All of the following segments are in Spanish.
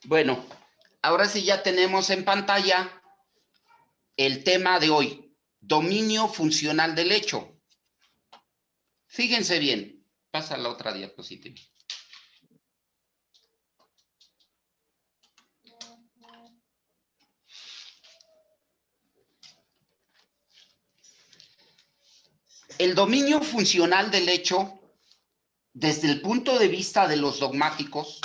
Bueno, ahora sí ya tenemos en pantalla el tema de hoy, dominio funcional del hecho. Fíjense bien, pasa la otra diapositiva. El dominio funcional del hecho, desde el punto de vista de los dogmáticos,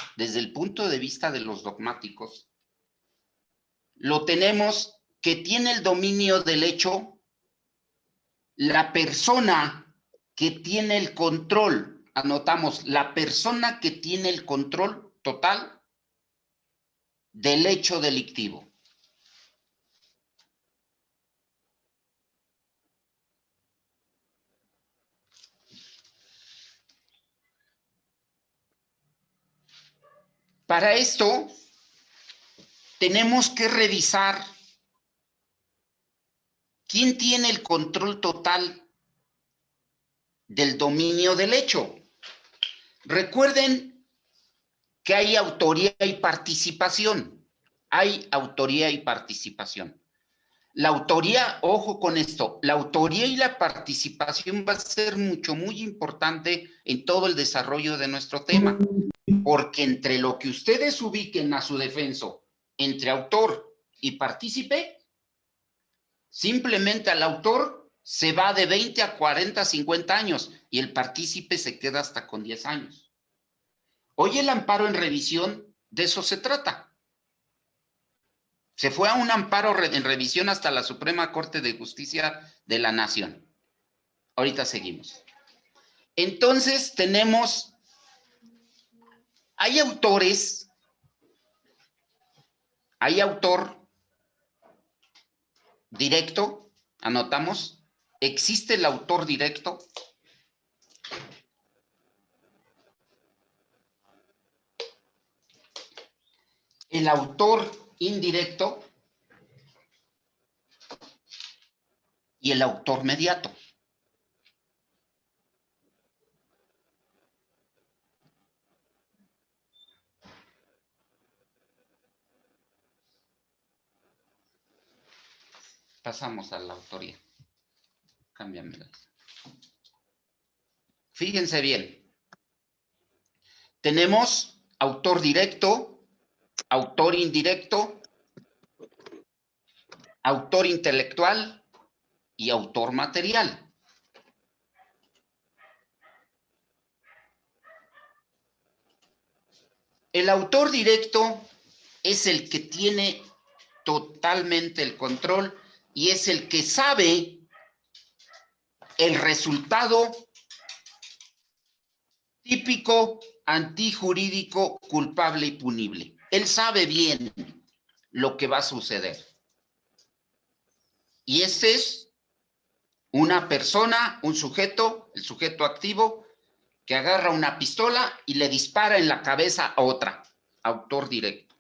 lo tenemos que tiene el dominio del hecho la persona que tiene el control. Anotamos, la persona que tiene el control total del hecho delictivo. Para esto, tenemos que revisar quién tiene el control total del dominio del hecho. Recuerden que hay autoría y participación. Hay autoría y participación. La autoría, ojo con esto, la autoría y la participación va a ser muy importante en todo el desarrollo de nuestro tema, porque entre lo que ustedes ubiquen a su defenso, entre autor y partícipe, simplemente al autor se va de 20 a 40, 50 años y el partícipe se queda hasta con 10 años. Hoy el amparo en revisión, de eso se trata. Se fue a un amparo en revisión hasta la Suprema Corte de Justicia de la Nación. Ahorita seguimos. Entonces tenemos, hay autor directo, anotamos, existe el autor directo, el autor indirecto y el autor mediato. Pasamos a la autoría. Cámbiamela. Fíjense bien. Tenemos autor directo, autor indirecto, autor intelectual y autor material. El autor directo es el que tiene totalmente el control y es el que sabe el resultado típico, antijurídico, culpable y punible. Él sabe bien lo que va a suceder. Y este es una persona, un sujeto, el sujeto activo, que agarra una pistola y le dispara en la cabeza a otra. Autor directo.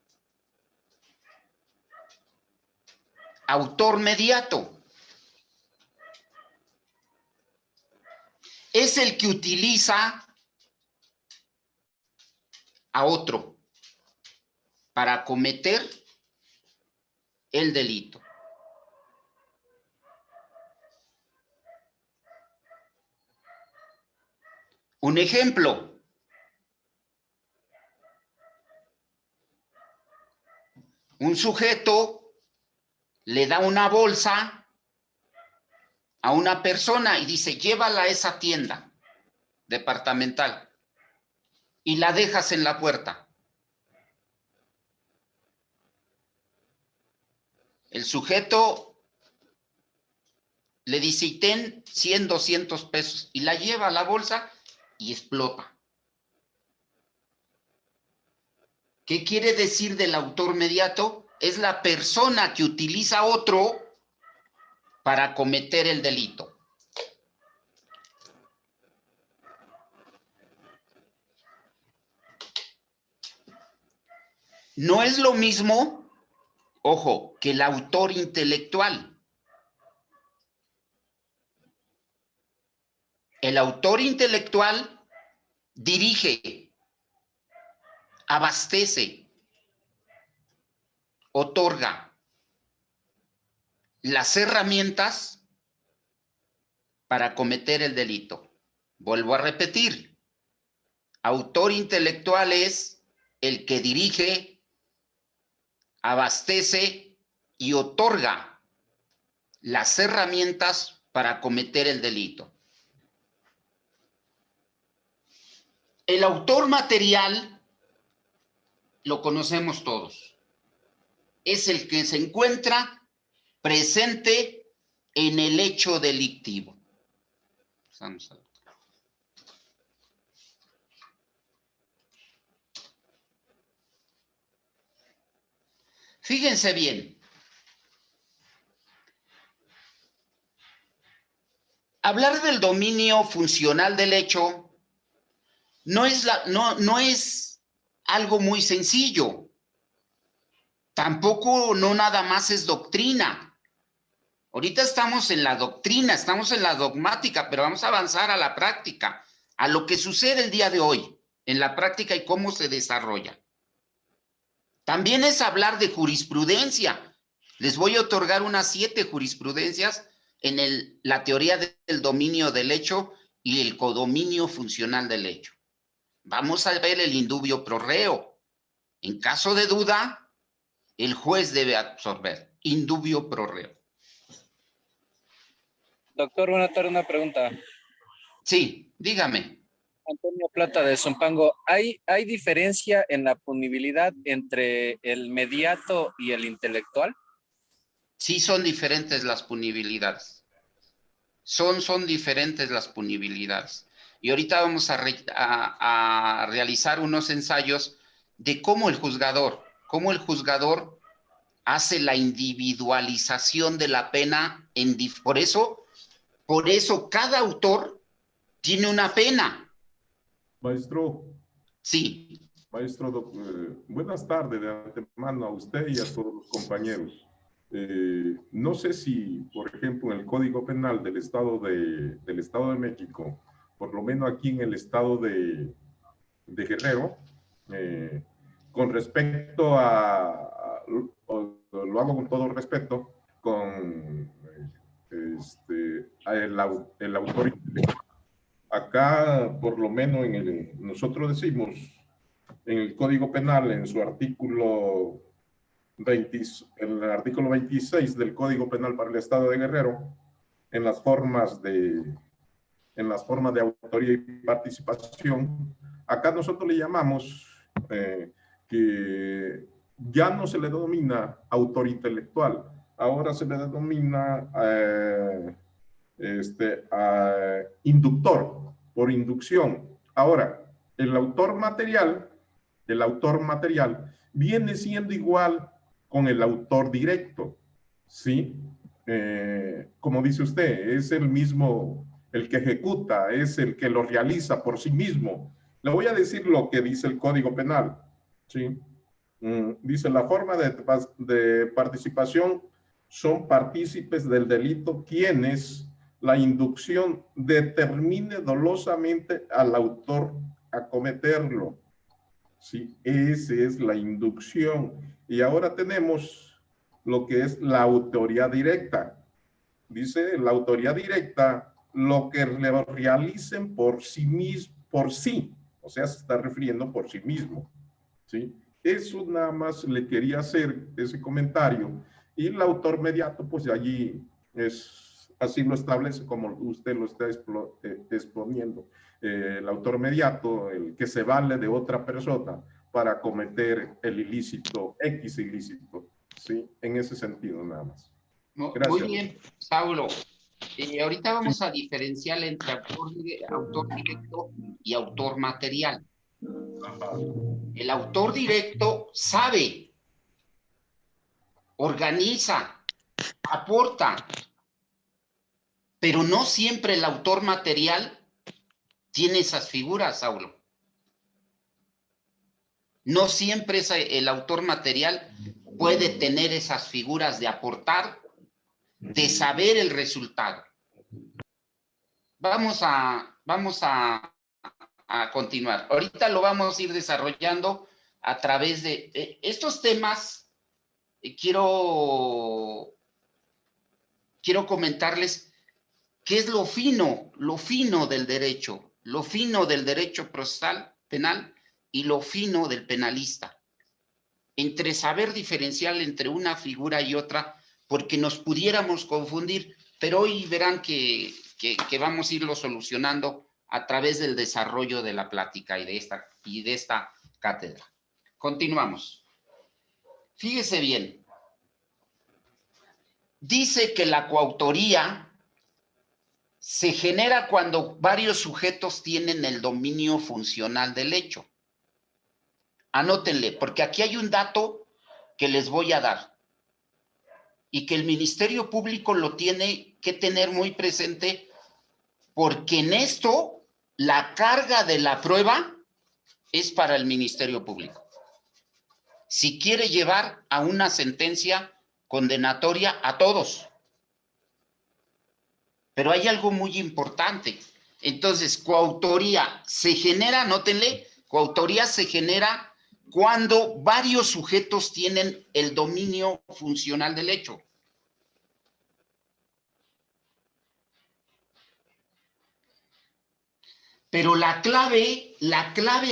Autor mediato. Es el que utiliza a otro para cometer el delito. Un ejemplo. Un sujeto le da una bolsa a una persona y dice, llévala a esa tienda departamental y la dejas en la puerta. El sujeto le dice, y ten 100, 200 pesos y la lleva a la bolsa y explota. ¿Qué quiere decir del autor mediato? Es la persona que utiliza a otro para cometer el delito. No es lo mismo, ojo, que el autor intelectual. El autor intelectual dirige, abastece, otorga las herramientas para cometer el delito. Vuelvo a repetir, autor intelectual es el que dirige, abastece y otorga las herramientas para cometer el delito. El autor material lo conocemos todos. Es el que se encuentra presente en el hecho delictivo. Vamos a ver. Fíjense bien. Hablar del dominio funcional del hecho no es algo muy sencillo. Tampoco no nada más es doctrina. Ahorita estamos en la doctrina, estamos en la dogmática, pero vamos a avanzar a la práctica, a lo que sucede el día de hoy, en la práctica y cómo se desarrolla. También es hablar de jurisprudencia. Les voy a otorgar unas 7 jurisprudencias en la teoría del dominio del hecho y el codominio funcional del hecho. Vamos a ver el indubio pro reo. En caso de duda, el juez debe absolver. Indubio pro reo. Doctor, buenas tardes, una pregunta. Sí, dígame. Antonio Plata de Zumpango, ¿hay diferencia en la punibilidad entre el mediato y el intelectual? Sí, son diferentes las punibilidades. Son diferentes las punibilidades. Y ahorita vamos a realizar unos ensayos de cómo el juzgador hace la individualización de la pena. Por eso cada autor tiene una pena. Maestro. Sí. Maestro, buenas tardes de antemano a usted y a todos los compañeros. No sé si, por ejemplo, en el Código Penal del Estado de México, por lo menos aquí en el estado de Guerrero, con respecto lo hago con todo respeto, con el autor intelectual. Acá, por lo menos, nosotros decimos, en el Código Penal, en su artículo 26 del Código Penal para el Estado de Guerrero, en las formas de autoría y participación, acá nosotros le llamamos que ya no se le denomina autor intelectual, ahora se le denomina inductor, por inducción. Ahora, el autor material viene siendo igual con el autor directo, ¿sí? Como dice usted, es el mismo, el que ejecuta, es el que lo realiza por sí mismo. Le voy a decir lo que dice el Código Penal, ¿sí? Dice, la forma de participación son partícipes del delito quienes la inducción determine dolosamente al autor a cometerlo. Sí, esa es la inducción. Y ahora tenemos lo que es la autoría directa. Dice, la autoría directa, lo que lo realicen por sí mismo, o sea, se está refiriendo por sí mismo, ¿sí? Eso nada más le quería hacer ese comentario. Y el autor mediato, pues allí así lo establece como usted lo está exponiendo. El autor mediato, el que se vale de otra persona para cometer el ilícito, X ilícito, ¿sí? En ese sentido nada más. Gracias. Muy bien, Saulo. Ahorita vamos a diferenciar entre autor directo y autor material. El autor directo sabe, organiza, aporta, pero no siempre el autor material tiene esas figuras, Saulo. No siempre el autor material puede tener esas figuras de aportar, de saber el resultado. Vamos a continuar. Ahorita lo vamos a ir desarrollando a través de estos temas. quiero comentarles qué es lo fino del derecho procesal penal y lo fino del penalista, entre saber diferenciar entre una figura y otra, porque nos pudiéramos confundir, pero hoy verán que vamos a irlo solucionando a través del desarrollo de la plática y de esta cátedra. Continuamos. Fíjese bien. Dice que la coautoría se genera cuando varios sujetos tienen el dominio funcional del hecho. Anótenle, porque aquí hay un dato que les voy a dar y que el Ministerio Público lo tiene que tener muy presente, porque en esto la carga de la prueba es para el Ministerio Público. Si quiere llevar a una sentencia condenatoria a todos. Pero hay algo muy importante. Entonces, coautoría se genera, anótenle, coautoría se genera cuando varios sujetos tienen el dominio funcional del hecho. Pero la clave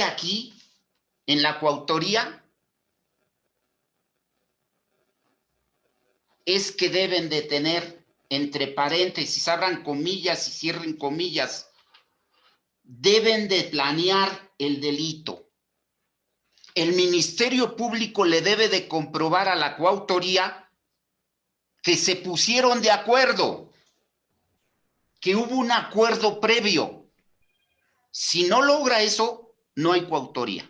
aquí, en la coautoría, es que deben de tener, entre paréntesis, abran comillas y cierren comillas, deben de planear el delito. El Ministerio Público le debe de comprobar a la coautoría que se pusieron de acuerdo, que hubo un acuerdo previo. Si no logra eso, no hay coautoría.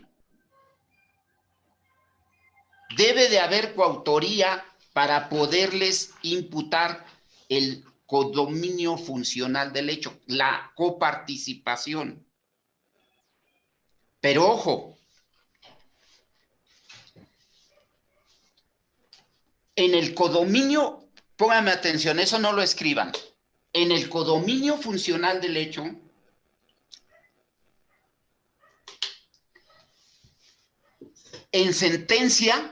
Debe de haber coautoría para poderles imputar el codominio funcional del hecho, la coparticipación. Pero ojo, en el codominio, pónganme atención, eso no lo escriban. En el codominio funcional del hecho, en sentencia,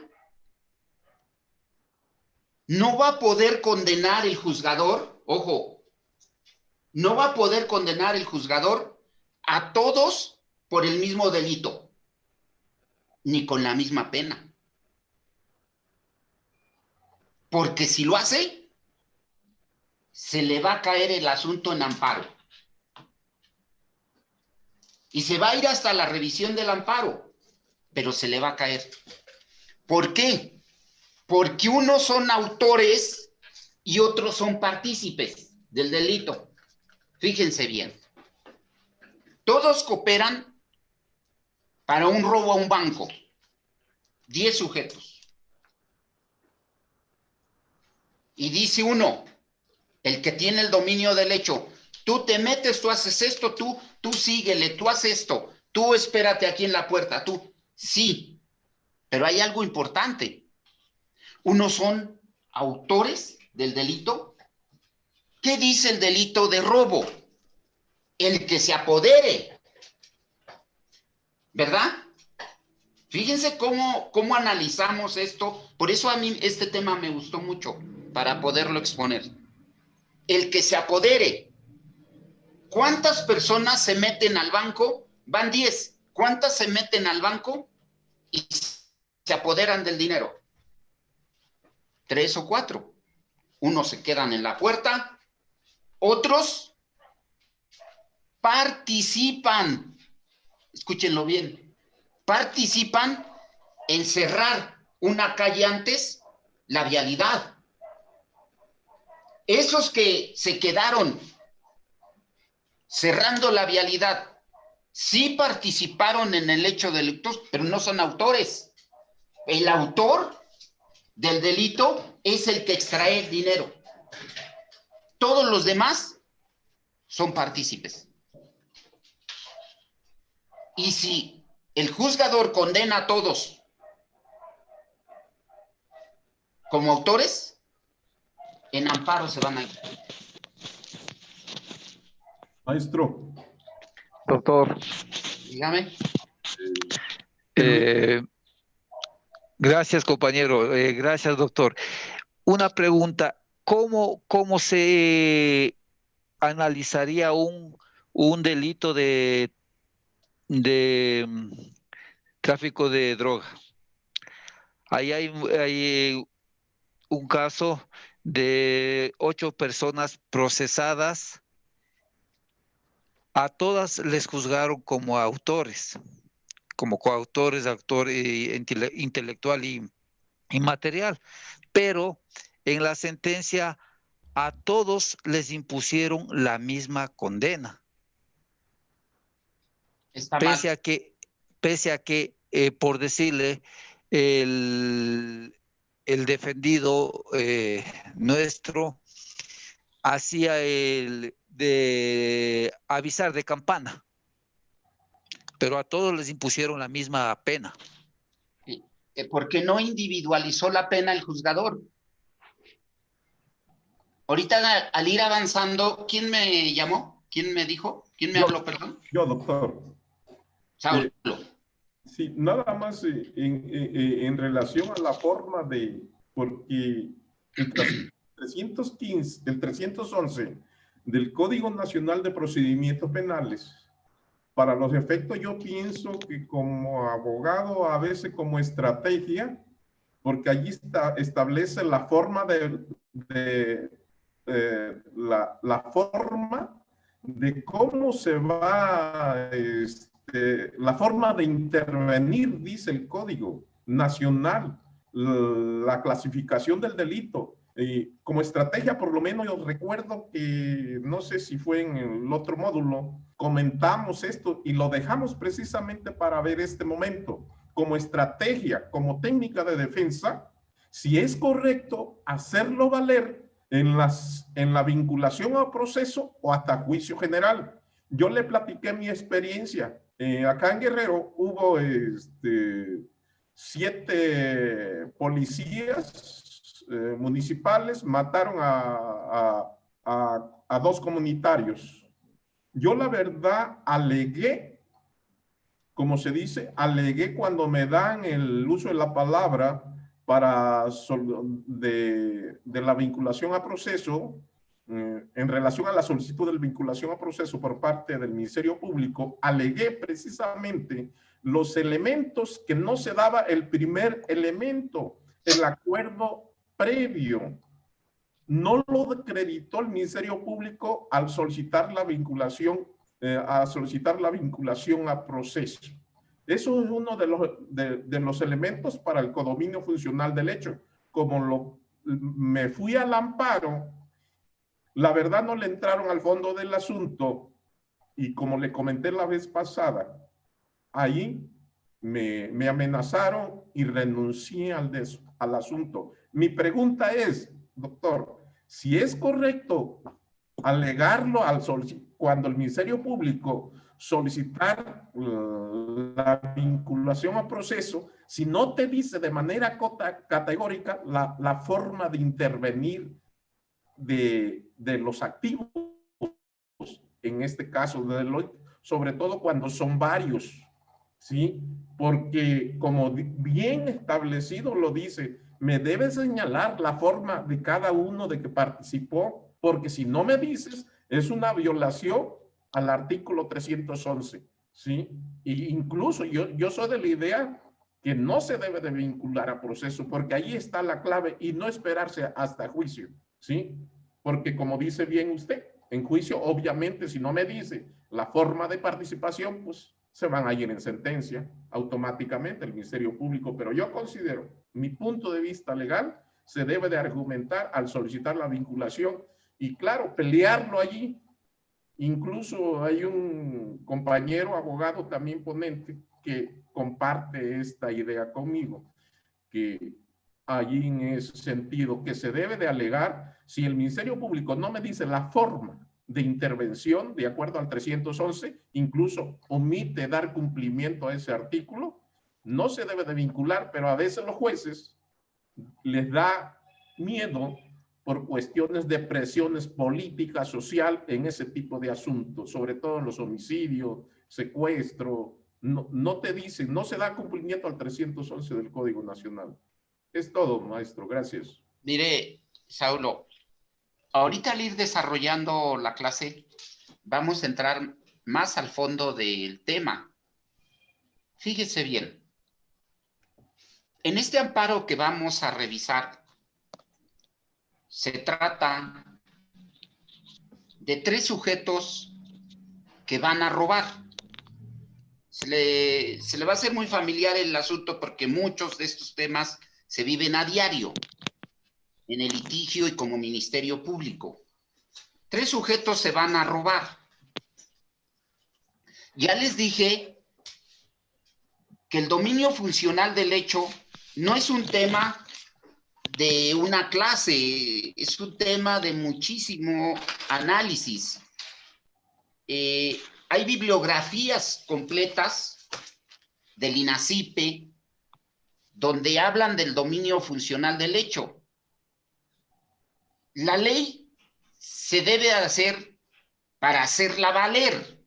no va a poder condenar el juzgador, ojo, no va a poder condenar el juzgador a todos por el mismo delito, ni con la misma pena. Porque si lo hace, se le va a caer el asunto en amparo. Y se va a ir hasta la revisión del amparo, pero se le va a caer. ¿Por qué? Porque unos son autores y otros son partícipes del delito. Fíjense bien. Todos cooperan para un robo a un banco. 10 sujetos. Y dice uno, el que tiene el dominio del hecho, tú te metes, tú haces esto, tú síguele, tú haces esto, tú espérate aquí en la puerta, tú. Sí, pero hay algo importante. Unos son autores del delito. ¿Qué dice el delito de robo? El que se apodere, ¿verdad? Fíjense cómo analizamos esto. Por eso a mí este tema me gustó mucho, para poderlo exponer. El que se apodere. ¿Cuántas personas se meten al banco? Van 10. ¿Cuántas se meten al banco y se apoderan del dinero? 3 o 4. Unos se quedan en la puerta, otros participan. Escúchenlo bien. Participan en cerrar una calle antes, la vialidad. Esos que se quedaron cerrando la vialidad, sí participaron en el hecho delictuoso, pero no son autores. El autor del delito es el que extrae el dinero. Todos los demás son partícipes. Y si el juzgador condena a todos como autores, en amparo se van a ir. Maestro. Doctor, Dígame. eh, Gracias, compañero. Gracias, doctor. Una pregunta. ¿Cómo se analizaría un delito de tráfico de droga? Ahí hay un caso de 8 personas procesadas. A todas les juzgaron como autores, como coautores, autor intelectual y material, pero en la sentencia a todos les impusieron la misma condena, Está mal. pese a que por decirle, el defendido nuestro hacía el de avisar de campana, pero a todos les impusieron la misma pena. Porque no individualizó la pena el juzgador. Ahorita al ir avanzando, ¿quién me llamó? ¿Quién me dijo? ¿Quién me habló, perdón? Yo, doctor. Saulo. Sí, nada más en relación a la forma de, porque el 315, el 311 del Código Nacional de Procedimientos Penales, para los efectos yo pienso que como abogado, a veces como estrategia, porque allí establece la forma la forma de cómo se va, la forma de intervenir, dice el Código Nacional, la clasificación del delito. Como estrategia, por lo menos yo recuerdo que, no sé si fue en el otro módulo, comentamos esto y lo dejamos precisamente para ver este momento. Como estrategia, como técnica de defensa, si es correcto hacerlo valer en la vinculación al proceso o hasta juicio general. Yo le platiqué mi experiencia. Acá en Guerrero hubo 7 policías municipales, mataron a 2 comunitarios. Yo la verdad alegué, como se dice, alegué cuando me dan el uso de la palabra de la vinculación a proceso, en relación a la solicitud de vinculación a proceso por parte del Ministerio Público, alegué precisamente los elementos que no se daba el primer elemento, el acuerdo previo. No lo acreditó el Ministerio Público al solicitar la vinculación, a proceso. Eso es uno de los elementos para el codominio funcional del hecho. Como me fui al amparo, la verdad no le entraron al fondo del asunto y como le comenté la vez pasada, ahí me amenazaron y renuncié al asunto. Mi pregunta es, doctor, si es correcto alegarlo cuando el Ministerio Público solicitar la vinculación a proceso, si no te dice de manera categórica la forma de intervenir de los activos, en este caso, sobre todo cuando son varios, ¿sí? Porque como bien establecido lo dice, me debe señalar la forma de cada uno de que participó, porque si no me dices, es una violación al artículo 311, ¿sí? Y incluso yo soy de la idea que no se debe de vincular a proceso, porque ahí está la clave y no esperarse hasta juicio, ¿sí? Porque como dice bien usted, en juicio, obviamente, si no me dice la forma de participación, pues se van a ir en sentencia automáticamente el Ministerio Público. Pero yo considero, mi punto de vista legal, se debe de argumentar al solicitar la vinculación y claro, pelearlo allí. Incluso hay un compañero abogado también ponente que comparte esta idea conmigo, que allí en ese sentido que se debe de alegar, si el Ministerio Público no me dice la forma de intervención de acuerdo al 311, incluso omite dar cumplimiento a ese artículo, no se debe de vincular, pero a veces los jueces les da miedo por cuestiones de presiones políticas, social en ese tipo de asuntos, sobre todo en los homicidios, secuestro, no te dicen, no se da cumplimiento al 311 del Código Nacional. Es todo, maestro. Gracias. Mire, Saulo, ahorita al ir desarrollando la clase, vamos a entrar más al fondo del tema. Fíjese bien. En este amparo que vamos a revisar, se trata de 3 sujetos que van a robar. Se le va a hacer muy familiar el asunto porque muchos de estos temas se viven a diario en el litigio y como ministerio público. 3 sujetos se van a robar. Ya les dije que el dominio funcional del hecho no es un tema de una clase, es un tema de muchísimo análisis. Hay bibliografías completas del INACIPE donde hablan del dominio funcional del hecho. La ley se debe hacer para hacerla valer.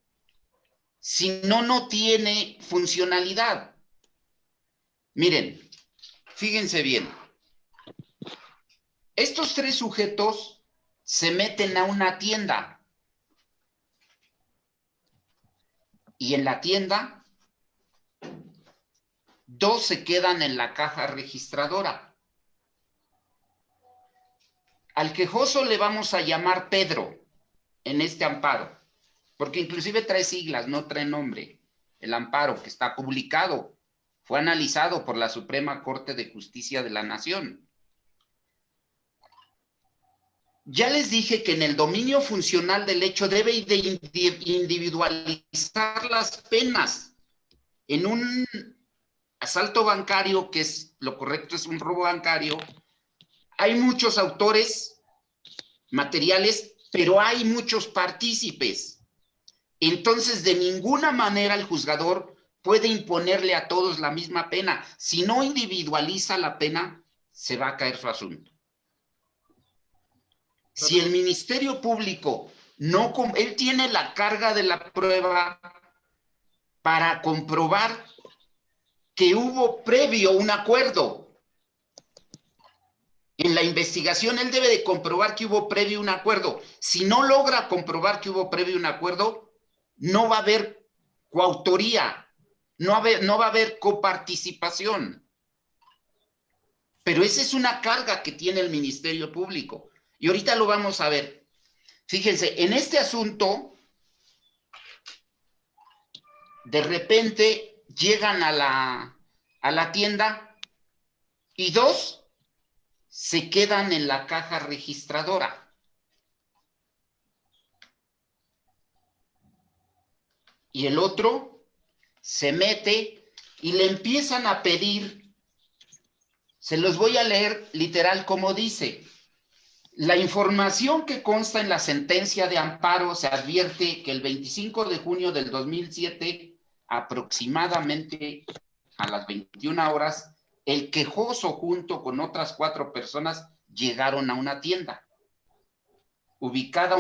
Si no, no tiene funcionalidad. Miren, fíjense bien. Estos 3 sujetos se meten a una tienda. Y en la tienda, 2 se quedan en la caja registradora. Al quejoso le vamos a llamar Pedro en este amparo, porque inclusive trae siglas, no trae nombre. El amparo que está publicado fue analizado por la Suprema Corte de Justicia de la Nación. Ya les dije que en el dominio funcional del hecho debe de individualizar las penas. En un asalto bancario, que es lo correcto, es un robo bancario, hay muchos autores materiales, pero hay muchos partícipes. Entonces, de ninguna manera el juzgador puede imponerle a todos la misma pena. Si no individualiza la pena, se va a caer su asunto. Si el Ministerio Público no, él tiene la carga de la prueba para comprobar que hubo previo un acuerdo. En la investigación él debe de comprobar que hubo previo un acuerdo. Si no logra comprobar que hubo previo un acuerdo, no va a haber coautoría, no va a haber coparticipación. Pero esa es una carga que tiene el Ministerio Público. Y ahorita lo vamos a ver. Fíjense, en este asunto, de repente llegan a la tienda y 2 se quedan en la caja registradora. Y el otro se mete y le empiezan a pedir, se los voy a leer literal como dice. La información que consta en la sentencia de amparo se advierte que el 25 de junio del 2007, aproximadamente a las 21 horas, el quejoso junto con otras 4 personas llegaron a una tienda ubicada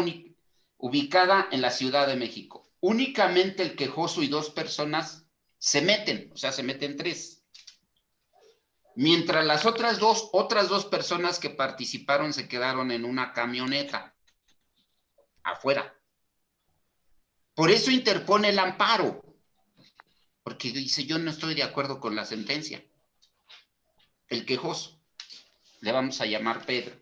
en la Ciudad de México. Únicamente el quejoso y 2 personas se meten, o sea, se meten 3. Mientras las otras dos personas que participaron se quedaron en una camioneta afuera. Por eso interpone el amparo, porque dice, yo no estoy de acuerdo con la sentencia. El quejoso, le vamos a llamar Pedro.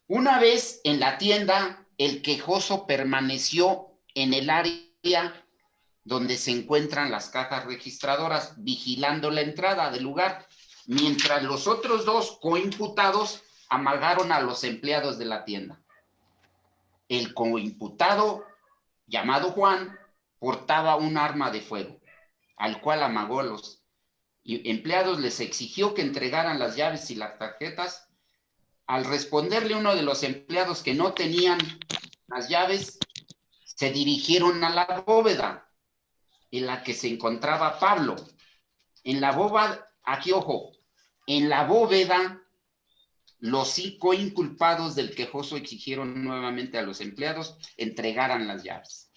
Una vez en la tienda, el quejoso permaneció en el área donde se encuentran las cajas registradoras, vigilando la entrada del lugar, mientras los otros 2 coimputados amagaron a los empleados de la tienda. El coimputado, llamado Juan, portaba un arma de fuego, al cual amagó a los empleados, les exigió que entregaran las llaves y las tarjetas. Al responderle uno de los empleados que no tenían las llaves, se dirigieron a la bóveda en la que se encontraba Pablo. En la bóveda, aquí ojo, en la bóveda, los 5 inculpados del quejoso exigieron nuevamente a los empleados entregaran las llaves.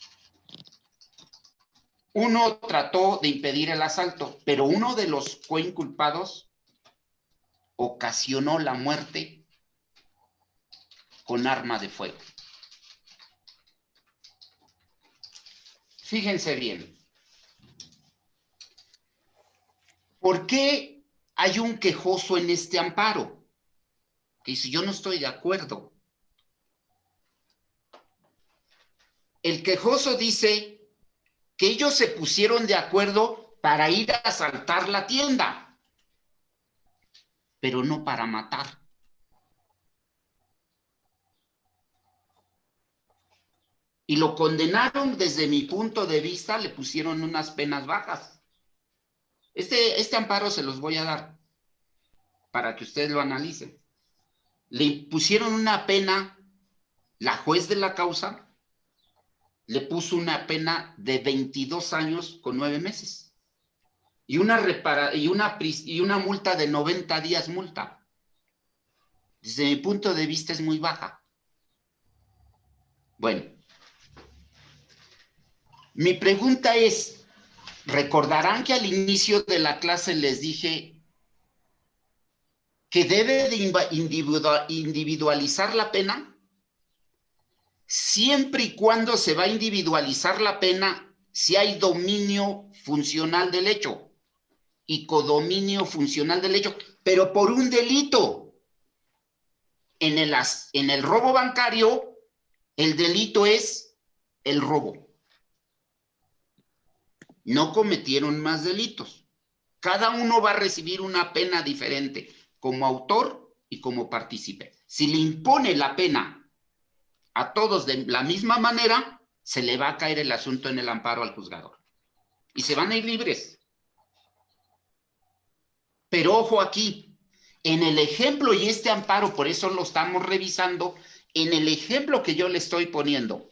Uno trató de impedir el asalto, pero uno de los coinculpados ocasionó la muerte con arma de fuego. Fíjense bien. ¿Por qué hay un quejoso en este amparo? Que dice, yo no estoy de acuerdo. El quejoso dice que ellos se pusieron de acuerdo para ir a asaltar la tienda, pero no para matar. Y lo condenaron desde mi punto de vista, le pusieron unas penas bajas. Este amparo se los voy a dar para que ustedes lo analicen. Le pusieron una pena, la juez de la causa le puso una pena de 22 años con 9 meses y una multa de 90 días multa. Desde mi punto de vista es muy baja. Bueno, mi pregunta es, recordarán que al inicio de la clase les dije que debe de individualizar la pena. Siempre y cuando se va a individualizar la pena si hay dominio funcional del hecho y codominio funcional del hecho, pero por un delito. En el robo bancario, el delito es el robo. No cometieron más delitos. Cada uno va a recibir una pena diferente como autor y como partícipe. Si le impone la pena a todos de la misma manera, se le va a caer el asunto en el amparo al juzgador. Y se van a ir libres. Pero ojo aquí, en el ejemplo y este amparo, por eso lo estamos revisando, en el ejemplo que yo le estoy poniendo,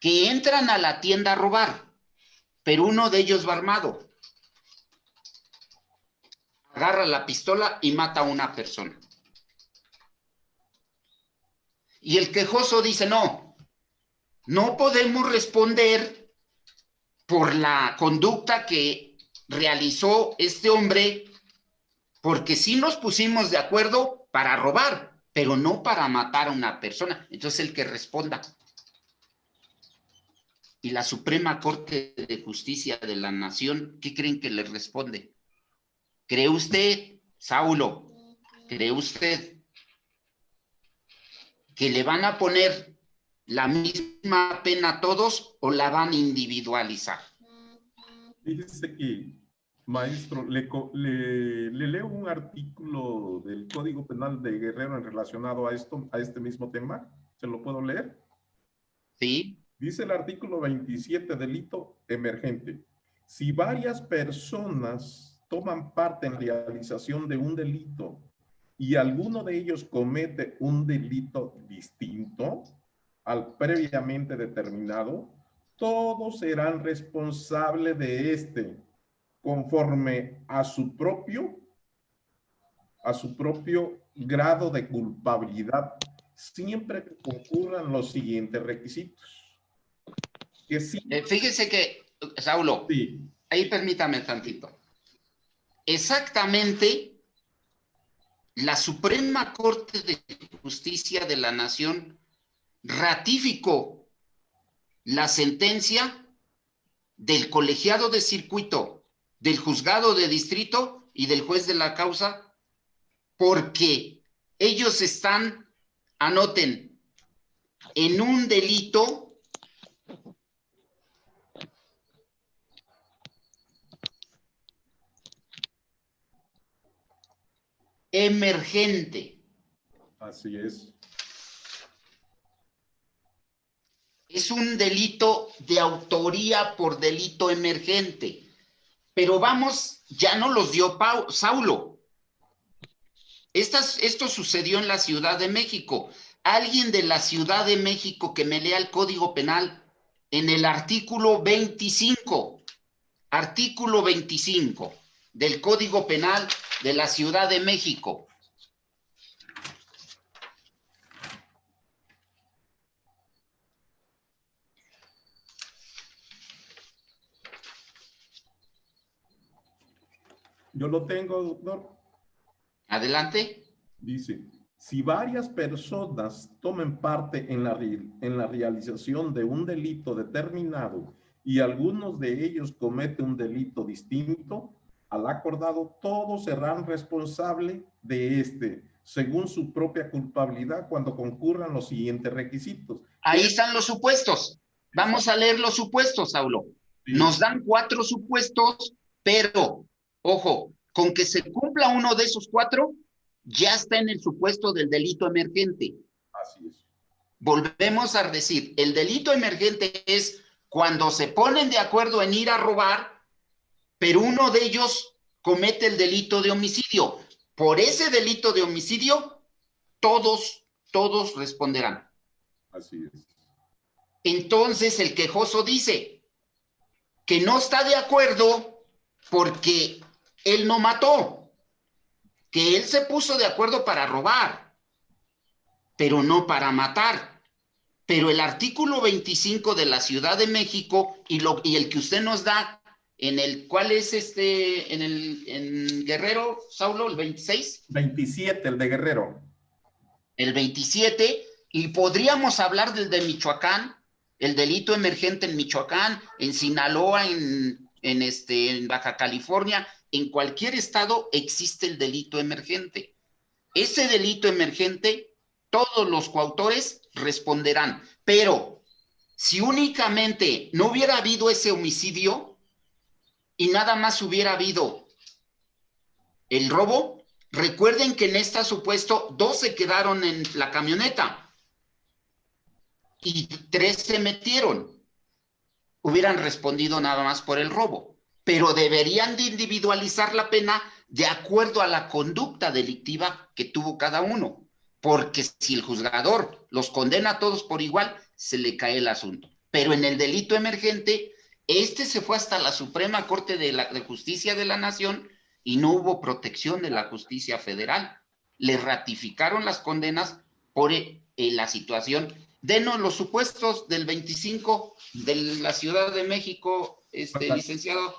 que entran a la tienda a robar, pero uno de ellos va armado. Agarra la pistola y mata a una persona. Y el quejoso dice, no, no podemos responder por la conducta que realizó este hombre, porque sí nos pusimos de acuerdo para robar, pero no para matar a una persona. Entonces el que responda. Y la Suprema Corte de Justicia de la Nación, ¿qué creen que le responde? ¿Cree usted, Saulo, cree usted que le van a poner la misma pena a todos o la van a individualizar? Fíjese que, maestro, le leo un artículo del Código Penal de Guerrero en relacionado a esto, a este mismo tema. ¿Se lo puedo leer? Sí. Dice el artículo 27, delito emergente. Si varias personas toman parte en la realización de un delito y alguno de ellos comete un delito distinto al previamente determinado, todos serán responsables de este conforme a su propio grado de culpabilidad, siempre que concurran los siguientes requisitos. Que sí, Fíjese que, Saulo, sí, ahí permítame tantito. Exactamente, la Suprema Corte de Justicia de la Nación ratificó la sentencia del colegiado de circuito, del juzgado de distrito y del juez de la causa, porque ellos están, anoten, en un delito emergente. así es. Es un delito de autoría por delito emergente. Pero vamos, ya no los dio Saulo. Esto sucedió en la Ciudad de México. Alguien de la Ciudad de México que me lea el Código Penal en el artículo 25 del Código Penal de la Ciudad de México. Yo lo tengo, doctor. Adelante. Dice, si varias personas tomen parte en la realización de un delito determinado y algunos de ellos cometen un delito distinto al acordado, todos serán responsables de este, según su propia culpabilidad, cuando concurran los siguientes requisitos. Ahí están los supuestos. Vamos a leer los supuestos, Saulo. Sí. Nos dan 4 supuestos, pero, ojo, con que se cumpla uno de esos 4, ya está en el supuesto del delito emergente. Así es. Volvemos a decir, el delito emergente es cuando se ponen de acuerdo en ir a robar, pero uno de ellos comete el delito de homicidio. Por ese delito de homicidio, todos responderán. Así es. Entonces el quejoso dice que no está de acuerdo porque él no mató, que él se puso de acuerdo para robar, pero no para matar. Pero el artículo 25 de la Ciudad de México y el que usted nos da, en el cual es en Guerrero, Saulo, el 26. 27, el de Guerrero. El 27, y podríamos hablar del de Michoacán, el delito emergente en Michoacán, en Sinaloa, en Baja California, en cualquier estado existe el delito emergente. Ese delito emergente, todos los coautores responderán, pero si únicamente no hubiera habido ese homicidio y nada más hubiera habido el robo, recuerden que en este supuesto 2 se quedaron en la camioneta y 3 se metieron. Hubieran respondido nada más por el robo, pero deberían de individualizar la pena de acuerdo a la conducta delictiva que tuvo cada uno, porque si el juzgador los condena a todos por igual, se le cae el asunto. Pero en el delito emergente, se fue hasta la Suprema Corte de Justicia de la Nación y no hubo protección de la justicia federal. Le ratificaron las condenas por la situación. Denos los supuestos del 25 de la Ciudad de México, licenciado.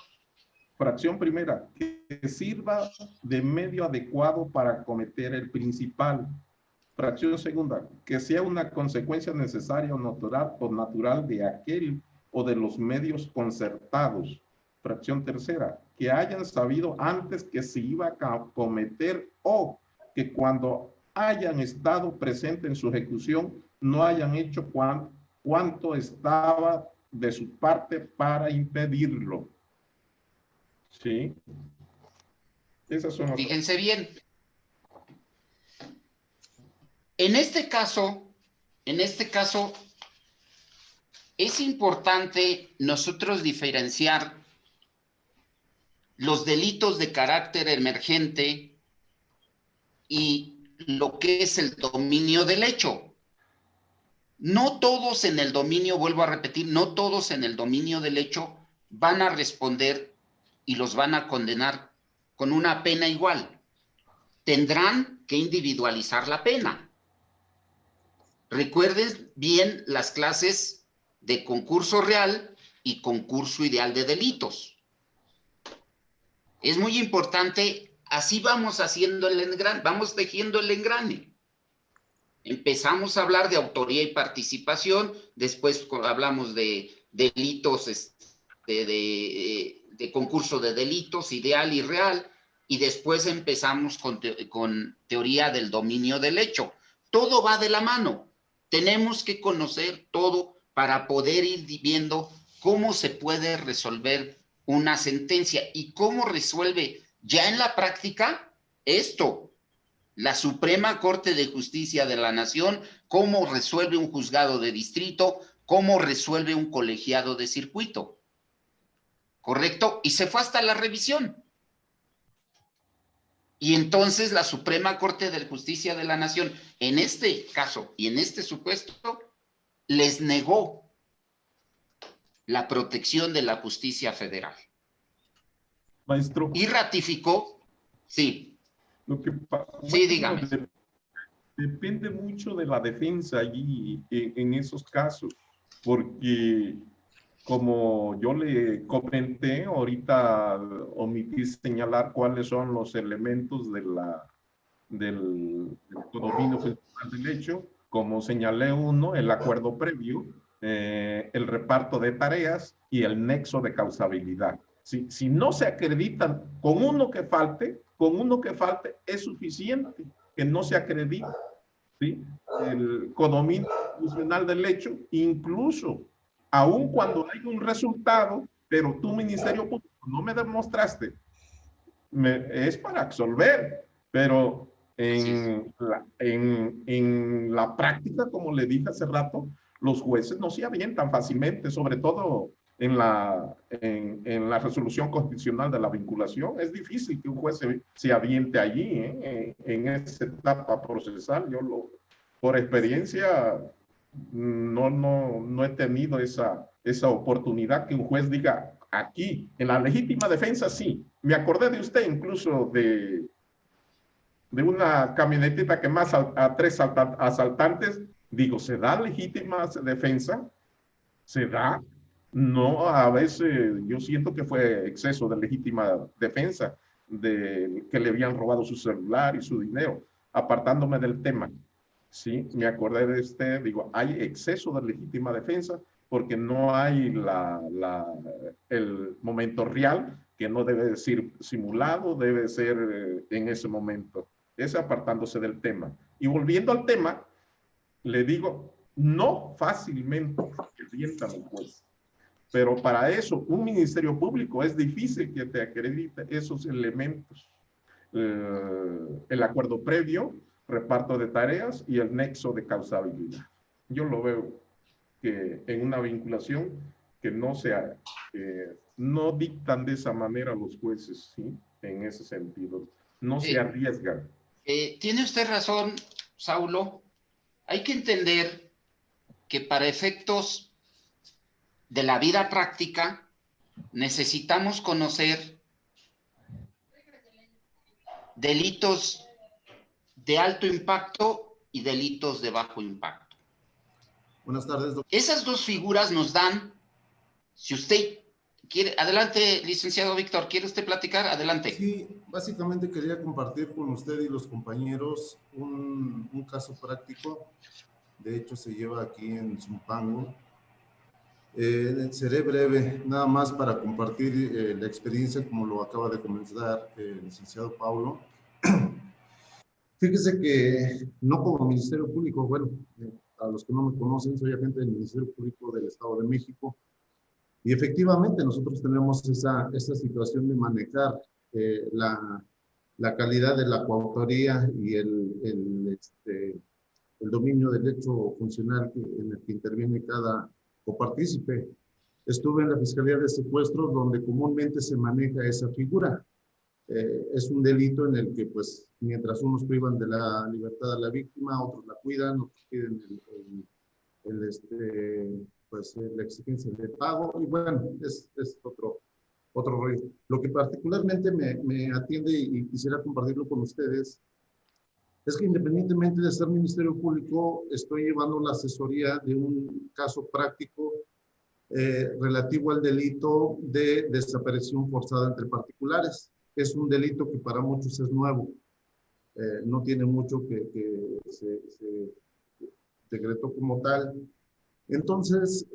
Fracción primera, que sirva de medio adecuado para cometer el principal. Fracción segunda, que sea una consecuencia necesaria o natural de aquel o de los medios concertados. Fracción tercera, que hayan sabido antes que se iba a cometer o que cuando hayan estado presentes en su ejecución no hayan hecho cuanto estaba de su parte para impedirlo. ¿Sí? Esas son las... Fíjense bien. En este caso, es importante nosotros diferenciar los delitos de carácter emergente y lo que es el dominio del hecho. No todos en el dominio, vuelvo a repetir, no todos en el dominio del hecho van a responder y los van a condenar con una pena igual. Tendrán que individualizar la pena. Recuerden bien las clases de concurso real y concurso ideal de delitos. Es muy importante, así vamos haciendo el engrane, vamos tejiendo el engrane. Empezamos a hablar de autoría y participación, después hablamos de delitos, de concurso de delitos, ideal y real, y después empezamos con teoría del dominio del hecho. Todo va de la mano. Tenemos que conocer todo para poder ir viendo cómo se puede resolver una sentencia y cómo resuelve ya en la práctica esto. La Suprema Corte de Justicia de la Nación, cómo resuelve un juzgado de distrito, cómo resuelve un colegiado de circuito. ¿Correcto? Y se fue hasta la revisión. Y entonces la Suprema Corte de Justicia de la Nación, en este caso y en este supuesto, les negó la protección de la justicia federal. Maestro. Y ratificó, sí. Lo que sí, dígame. Depende mucho de la defensa allí en esos casos, porque como yo le comenté, ahorita omití señalar cuáles son los elementos del condominio funcional del hecho. Como señalé uno, el acuerdo previo, el reparto de tareas y el nexo de causabilidad. Si no se acreditan con uno que falte es suficiente que no se acredite, ¿sí? El condominio funcional del hecho, incluso aun cuando hay un resultado, pero tu Ministerio Público no me demostraste, es para absolver, pero en la práctica, como le dije hace rato, los jueces no se avientan fácilmente, sobre todo en la resolución constitucional de la vinculación. Es difícil que un juez se aviente allí, en esa etapa procesal. Por experiencia, no he tenido esa oportunidad que un juez diga, aquí, en la legítima defensa, sí. Me acordé de usted incluso de una camionetita que más a 3 asaltantes. Digo, ¿se da legítima defensa? ¿Se da? No, a veces yo siento que fue exceso de legítima defensa, de que le habían robado su celular y su dinero, apartándome del tema. Sí, me acordé de usted, digo, hay exceso de legítima defensa porque no hay el momento real, que no debe decir simulado, debe ser en ese momento. Es apartándose del tema. Y volviendo al tema, le digo, no fácilmente se sientan el juez. Pero para eso, un ministerio público es difícil que te acredite esos elementos. El acuerdo previo, reparto de tareas y el nexo de causabilidad. Yo lo veo que en una vinculación que no dictan de esa manera los jueces, ¿sí? En ese sentido, no se arriesgan. Tiene usted razón, Saulo. Hay que entender que para efectos de la vida práctica necesitamos conocer delitos de alto impacto y delitos de bajo impacto. Buenas tardes, doctor. Esas dos figuras nos dan, si usted quiere, adelante, licenciado Víctor, ¿quiere usted platicar? Adelante. Sí, básicamente quería compartir con usted y los compañeros un caso práctico. De hecho, se lleva aquí en Zumpango. Seré breve, nada más para compartir la experiencia, como lo acaba de comenzar el licenciado Paulo. Fíjese que no como Ministerio Público, bueno, a los que no me conocen, soy agente del Ministerio Público del Estado de México, y efectivamente nosotros tenemos esa situación de manejar la calidad de la coautoría y el dominio del hecho funcional en el que interviene cada copartícipe. Estuve en la Fiscalía de Secuestros, donde comúnmente se maneja esa figura. Es un delito en el que, pues, mientras unos privan de la libertad a la víctima, otros la cuidan, otros piden la exigencia de pago, y bueno, es otro rollo. Lo que particularmente me atiende y quisiera compartirlo con ustedes es que, independientemente de ser Ministerio Público, estoy llevando la asesoría de un caso práctico relativo al delito de desaparición forzada entre particulares. Es un delito que para muchos es nuevo. No tiene mucho que se decretó como tal. Entonces,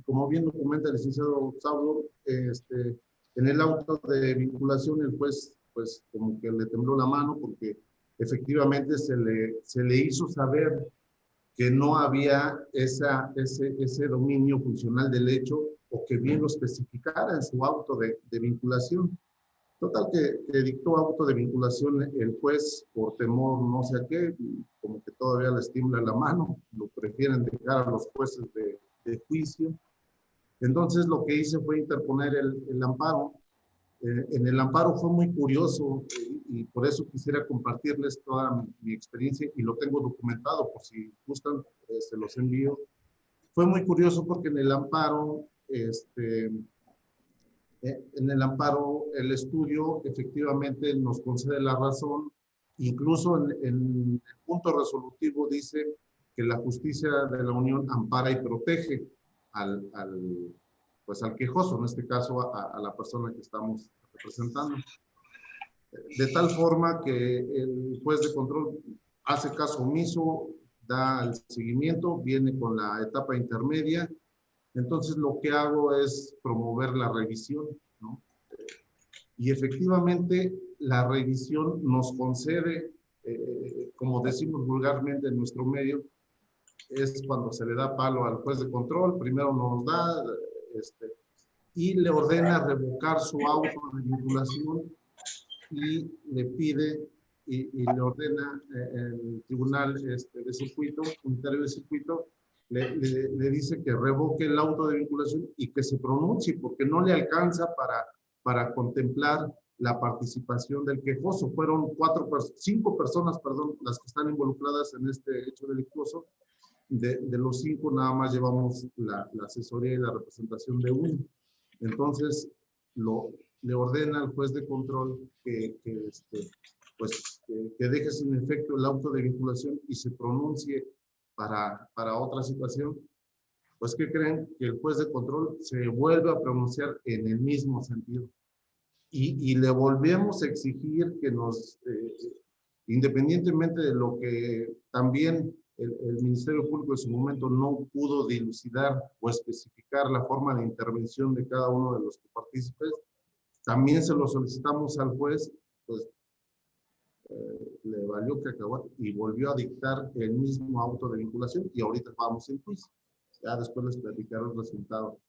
como bien documenta el licenciado Saulo, en el auto de vinculación el juez, pues, como que le tembló la mano, porque efectivamente se le hizo saber que no había ese dominio funcional del hecho, o que bien lo especificara en su auto de vinculación. Total, que dictó auto de vinculación el juez por temor no sé a qué, como que todavía les tiembla la mano, lo prefieren dejar a los jueces de juicio. Entonces lo que hice fue interponer el amparo. En el amparo fue muy curioso, y por eso quisiera compartirles toda mi experiencia, y lo tengo documentado, por si gustan, se los envío. Fue muy curioso porque en el amparo, el estudio efectivamente nos concede la razón. Incluso en el punto resolutivo dice que la justicia de la Unión ampara y protege. pues al quejoso, en este caso a la persona que estamos representando. De tal forma que el juez de control hace caso omiso, da el seguimiento, viene con la etapa intermedia. Entonces lo que hago es promover la revisión, ¿no? Y efectivamente la revisión nos concede, como decimos vulgarmente en nuestro medio, es cuando se le da palo al juez de control, primero nos da y le ordena revocar su auto de vinculación y le pide y le ordena el tribunal de circuito, unitario de circuito, le dice que revoque el auto de vinculación y que se pronuncie, porque no le alcanza para contemplar la participación del quejoso. Fueron 5 personas, perdón, las que están involucradas en este hecho delictuoso. De los 5 nada más llevamos la asesoría y la representación de uno. Entonces, le ordena al juez de control que deje sin efecto el auto de vinculación y se pronuncie para otra situación. Pues, ¿qué creen? Que el juez de control se vuelve a pronunciar en el mismo sentido. Y le volvemos a exigir que independientemente de lo que también el Ministerio Público en su momento no pudo dilucidar o especificar la forma de intervención de cada uno de los partícipes, también se lo solicitamos al juez, pues le valió cacahuate y volvió a dictar el mismo auto de vinculación y ahorita vamos en juicio. Ya después les platicaré el resultado.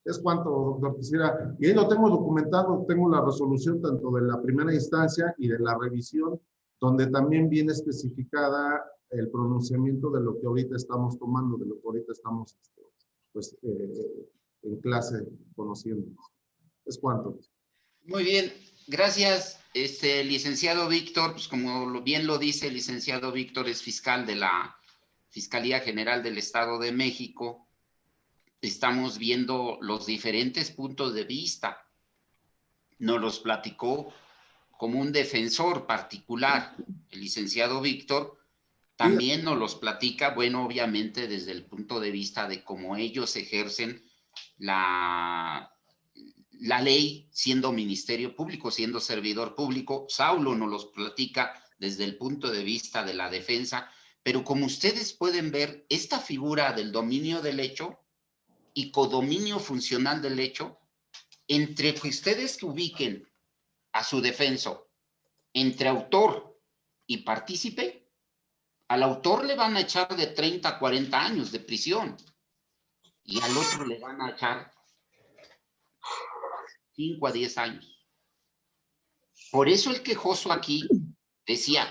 Es cuanto, doctor, quisiera, y ahí lo tengo documentado, tengo la resolución tanto de la primera instancia y de la revisión, donde también viene especificada el pronunciamiento de lo que ahorita estamos tomando, de lo que ahorita estamos en clase conociendo. Es cuanto. Muy bien, gracias, licenciado Víctor. Pues como bien lo dice el licenciado Víctor, es fiscal de la Fiscalía General del Estado de México. Estamos viendo los diferentes puntos de vista. Nos los platicó como un defensor particular, el licenciado Víctor. También nos los platica, bueno, obviamente desde el punto de vista de cómo ellos ejercen la ley siendo ministerio público, siendo servidor público. Saulo nos los platica desde el punto de vista de la defensa, pero como ustedes pueden ver, esta figura del dominio del hecho y codominio funcional del hecho, entre que ustedes ubiquen a su defenso, entre autor y partícipe, al autor le van a echar de 30 a 40 años de prisión y al otro le van a echar 5 a 10 años. Por eso el quejoso aquí decía,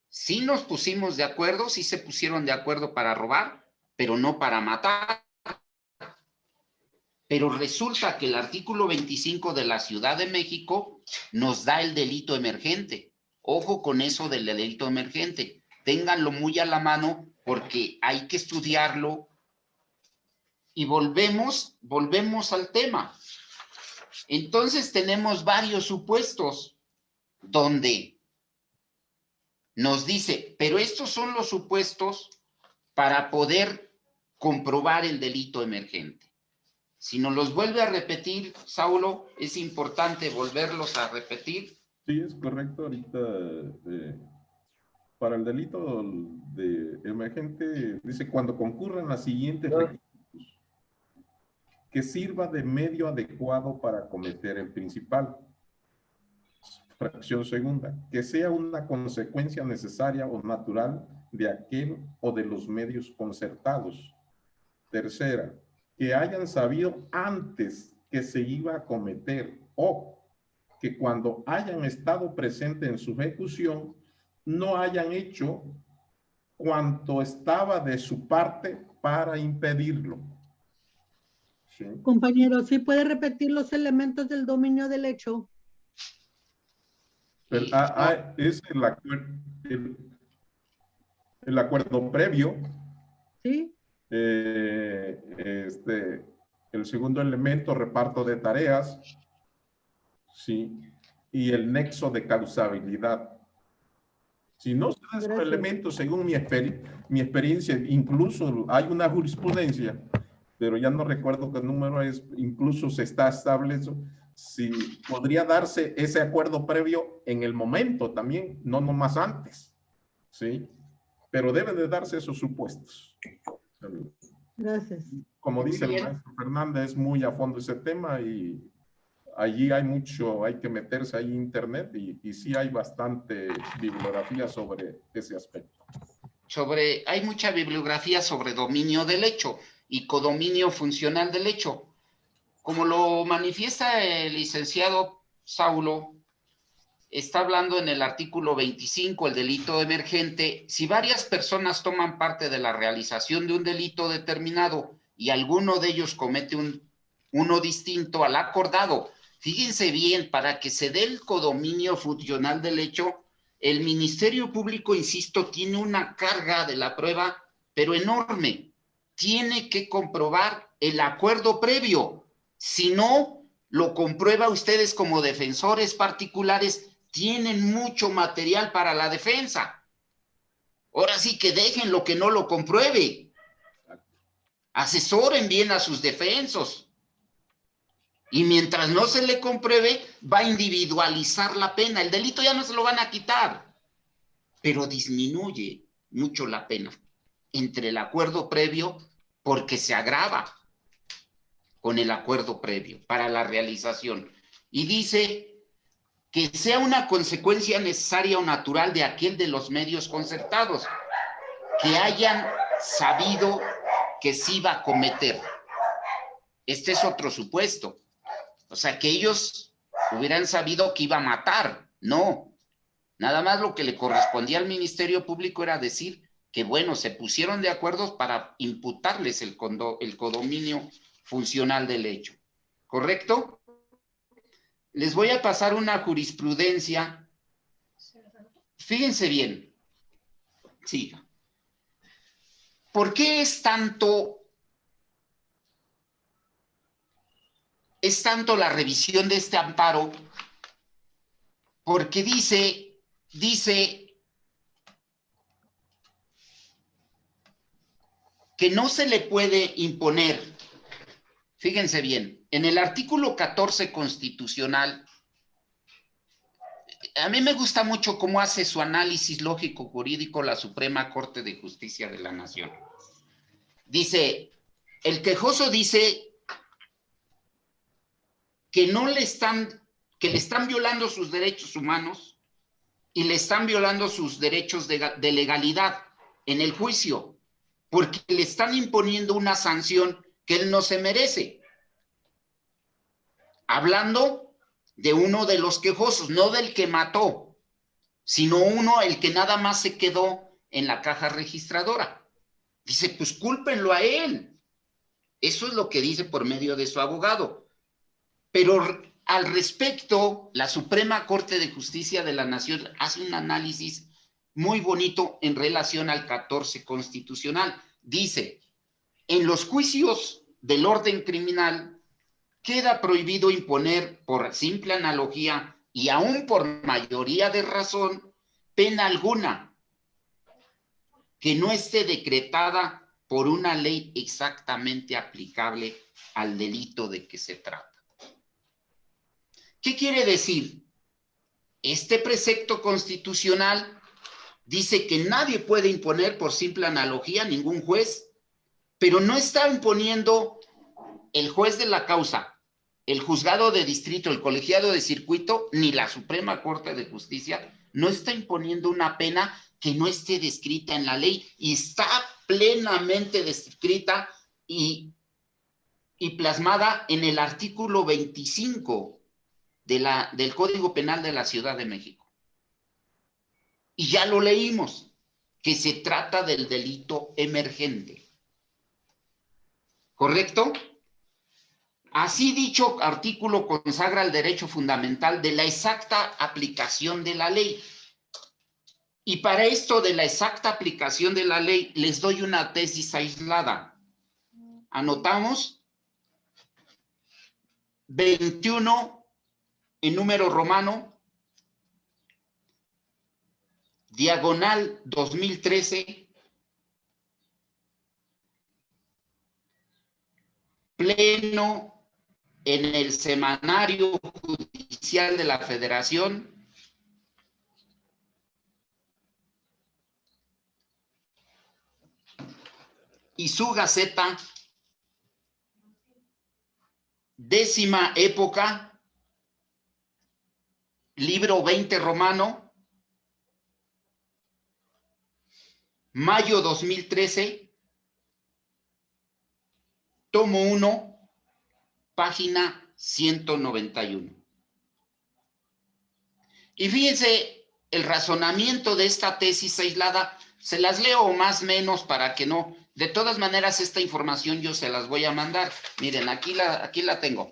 sí nos pusimos de acuerdo, sí se pusieron de acuerdo para robar, pero no para matar. Pero resulta que el artículo 25 de la Ciudad de México nos da el delito emergente. Ojo con eso del delito emergente. Ténganlo muy a la mano porque hay que estudiarlo. Y volvemos al tema. Entonces tenemos varios supuestos donde nos dice, pero estos son los supuestos para poder comprobar el delito emergente. Si nos los vuelve a repetir, Saulo, es importante volverlos a repetir. Sí, es correcto. Ahorita, para el delito de emergente, dice, cuando concurran las siguientes requisitos, que sirva de medio adecuado para cometer el principal. Fracción segunda, que sea una consecuencia necesaria o natural de aquel o de los medios concertados. Tercera, que hayan sabido antes que se iba a cometer o que cuando hayan estado presentes en su ejecución no hayan hecho cuanto estaba de su parte para impedirlo. ¿Sí? Compañero, ¿sí puede repetir los elementos del dominio del hecho? Es el acuerdo previo. Sí. El segundo elemento, reparto de tareas, sí, y el nexo de causabilidad. Si no se dan esos elementos, según mi experiencia, incluso hay una jurisprudencia pero ya no recuerdo qué número es, incluso se está estableciendo si podría darse ese acuerdo previo en el momento también, no nomás antes, ¿sí? Pero deben de darse esos supuestos. Gracias. Como Muy dice el bien. maestro Fernández, es muy a fondo ese tema y allí hay mucho, hay que meterse ahí en internet y sí hay bastante bibliografía sobre ese aspecto. Hay mucha bibliografía sobre dominio del hecho y codominio funcional del hecho. Como lo manifiesta el licenciado Saulo, está hablando en el artículo 25, el delito emergente. Si varias personas toman parte de la realización de un delito determinado y alguno de ellos comete uno distinto al acordado, fíjense bien, para que se dé el codominio funcional del hecho, el Ministerio Público, insisto, tiene una carga de la prueba, pero enorme. Tiene que comprobar el acuerdo previo. Si no lo comprueba, ustedes como defensores particulares tienen mucho material para la defensa. Ahora sí que dejen lo que no lo compruebe. Asesoren bien a sus defensos. Y mientras no se le compruebe, va a individualizar la pena. El delito ya no se lo van a quitar, pero disminuye mucho la pena entre el acuerdo previo, porque se agrava con el acuerdo previo para la realización. Y dice que sea una consecuencia necesaria o natural de aquel de los medios concertados, que hayan sabido que se iba a cometer. Este es otro supuesto. O sea, que ellos hubieran sabido que iba a matar. No. Nada más lo que le correspondía al Ministerio Público era decir que, bueno, se pusieron de acuerdo para imputarles el codominio funcional del hecho. ¿Correcto? Les voy a pasar una jurisprudencia. Fíjense bien. Sí. ¿Por qué es tanto la revisión de este amparo? Porque dice que no se le puede imponer. Fíjense bien, en el artículo 14 constitucional, a mí me gusta mucho cómo hace su análisis lógico jurídico la Suprema Corte de Justicia de la Nación. Dice, el quejoso dice que le están violando sus derechos humanos y le están violando sus derechos de legalidad en el juicio, porque le están imponiendo una sanción que él no se merece. Hablando de uno de los quejosos, no del que mató, sino el que nada más se quedó en la caja registradora. Dice, pues cúlpenlo a él. Eso es lo que dice por medio de su abogado. Pero al respecto, la Suprema Corte de Justicia de la Nación hace un análisis muy bonito en relación al 14 constitucional. Dice, en los juicios del orden criminal queda prohibido imponer por simple analogía y aún por mayoría de razón pena alguna que no esté decretada por una ley exactamente aplicable al delito de que se trata. ¿Qué quiere decir? Este precepto constitucional dice que nadie puede imponer por simple analogía, ningún juez, pero no está imponiendo el juez de la causa, el juzgado de distrito, el colegiado de circuito, ni la Suprema Corte de Justicia, no está imponiendo una pena que no esté descrita en la ley y está plenamente descrita y plasmada en el artículo 25 del Código Penal de la Ciudad de México. Y ya lo leímos, que se trata del delito emergente. ¿Correcto? Así dicho artículo consagra el derecho fundamental de la exacta aplicación de la ley. Y para esto de la exacta aplicación de la ley, les doy una tesis aislada. Anotamos 21 en número romano, diagonal 2013, pleno en el Semanario Judicial de la Federación y su Gaceta, 10ª época, libro 20 romano, mayo 2013, tomo 1, página 191. Y fíjense el razonamiento de esta tesis aislada, se las leo más o menos para que no, de todas maneras esta información yo se las voy a mandar. Miren, aquí la tengo.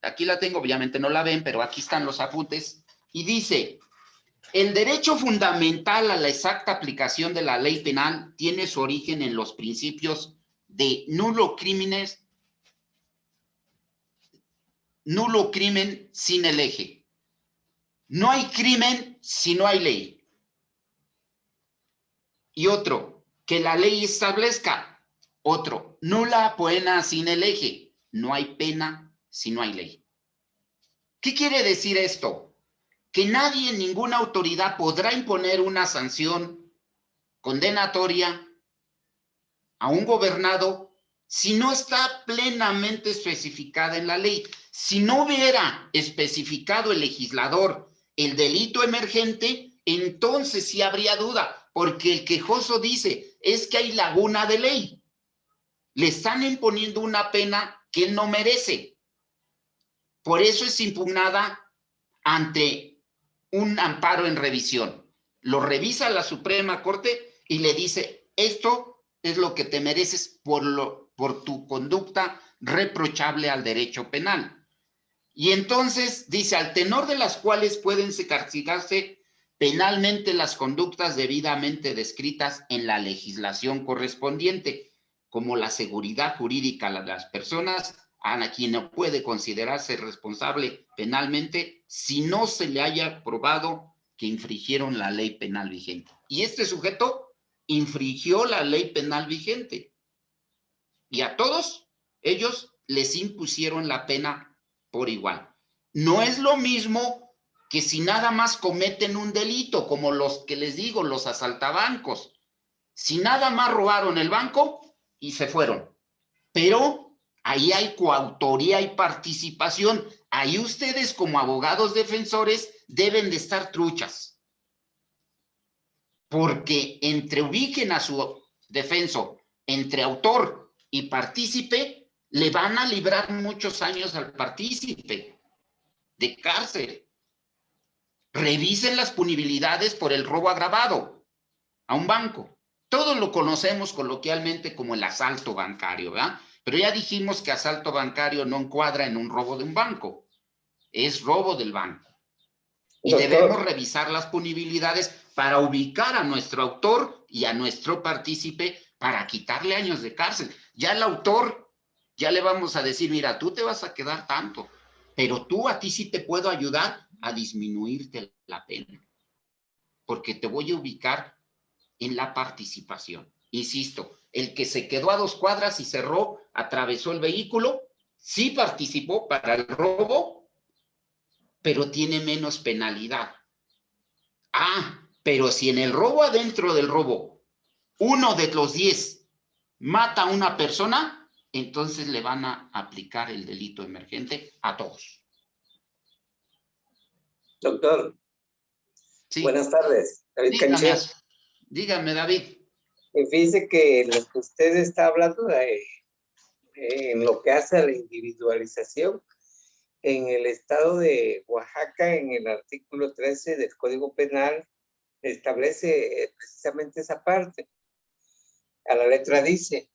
Aquí la tengo, obviamente no la ven, pero aquí están los apuntes. Y dice, el derecho fundamental a la exacta aplicación de la ley penal tiene su origen en los principios de nulo crimen sin el eje. No hay crimen si no hay ley. Y otro, que la ley establezca. Otro, nula pena sin el eje. No hay pena si no hay ley. ¿Qué quiere decir esto? Que nadie, ninguna autoridad podrá imponer una sanción condenatoria a un gobernado si no está plenamente especificada en la ley. Si no hubiera especificado el legislador el delito emergente, entonces sí habría duda, porque el quejoso dice, es que hay laguna de ley. Le están imponiendo una pena que él no merece. Por eso es impugnada ante un amparo en revisión. Lo revisa la Suprema Corte y le dice, esto es lo que te mereces por tu conducta reprochable al derecho penal. Y entonces dice, al tenor de las cuales pueden castigarse penalmente las conductas debidamente descritas en la legislación correspondiente, como la seguridad jurídica de las personas, a quien no puede considerarse responsable penalmente si no se le haya probado que infringieron la ley penal vigente. Y este sujeto infringió la ley penal vigente. Y a todos ellos les impusieron la pena por igual. No es lo mismo que si nada más cometen un delito, como los que les digo, los asaltabancos. Si nada más robaron el banco y se fueron. Pero ahí hay coautoría y participación. Ahí ustedes como abogados defensores deben de estar truchas. Porque ubiquen a su defenso entre autor y partícipe, le van a librar muchos años al partícipe de cárcel. Revisen las punibilidades por el robo agravado a un banco. Todos lo conocemos coloquialmente como el asalto bancario, ¿verdad? Pero ya dijimos que asalto bancario no encuadra en un robo de un banco. Es robo del banco. Y debemos revisar las punibilidades para ubicar a nuestro autor y a nuestro partícipe para quitarle años de cárcel. Ya el autor, ya le vamos a decir, mira, tú te vas a quedar tanto, pero a ti sí te puedo ayudar a disminuirte la pena, porque te voy a ubicar en la participación. Insisto, el que se quedó a 2 cuadras y cerró, atravesó el vehículo, sí participó para el robo, pero tiene menos penalidad. Pero si en el robo, adentro del robo, uno de los 10 mata a una persona, entonces le van a aplicar el delito emergente a todos. Doctor, Sí. Buenas tardes. David Canché. Dígame, David. Fíjese que lo que usted está hablando en lo que hace a la individualización, en el estado de Oaxaca, en el artículo 13 del Código Penal, establece precisamente esa parte. A la letra dice,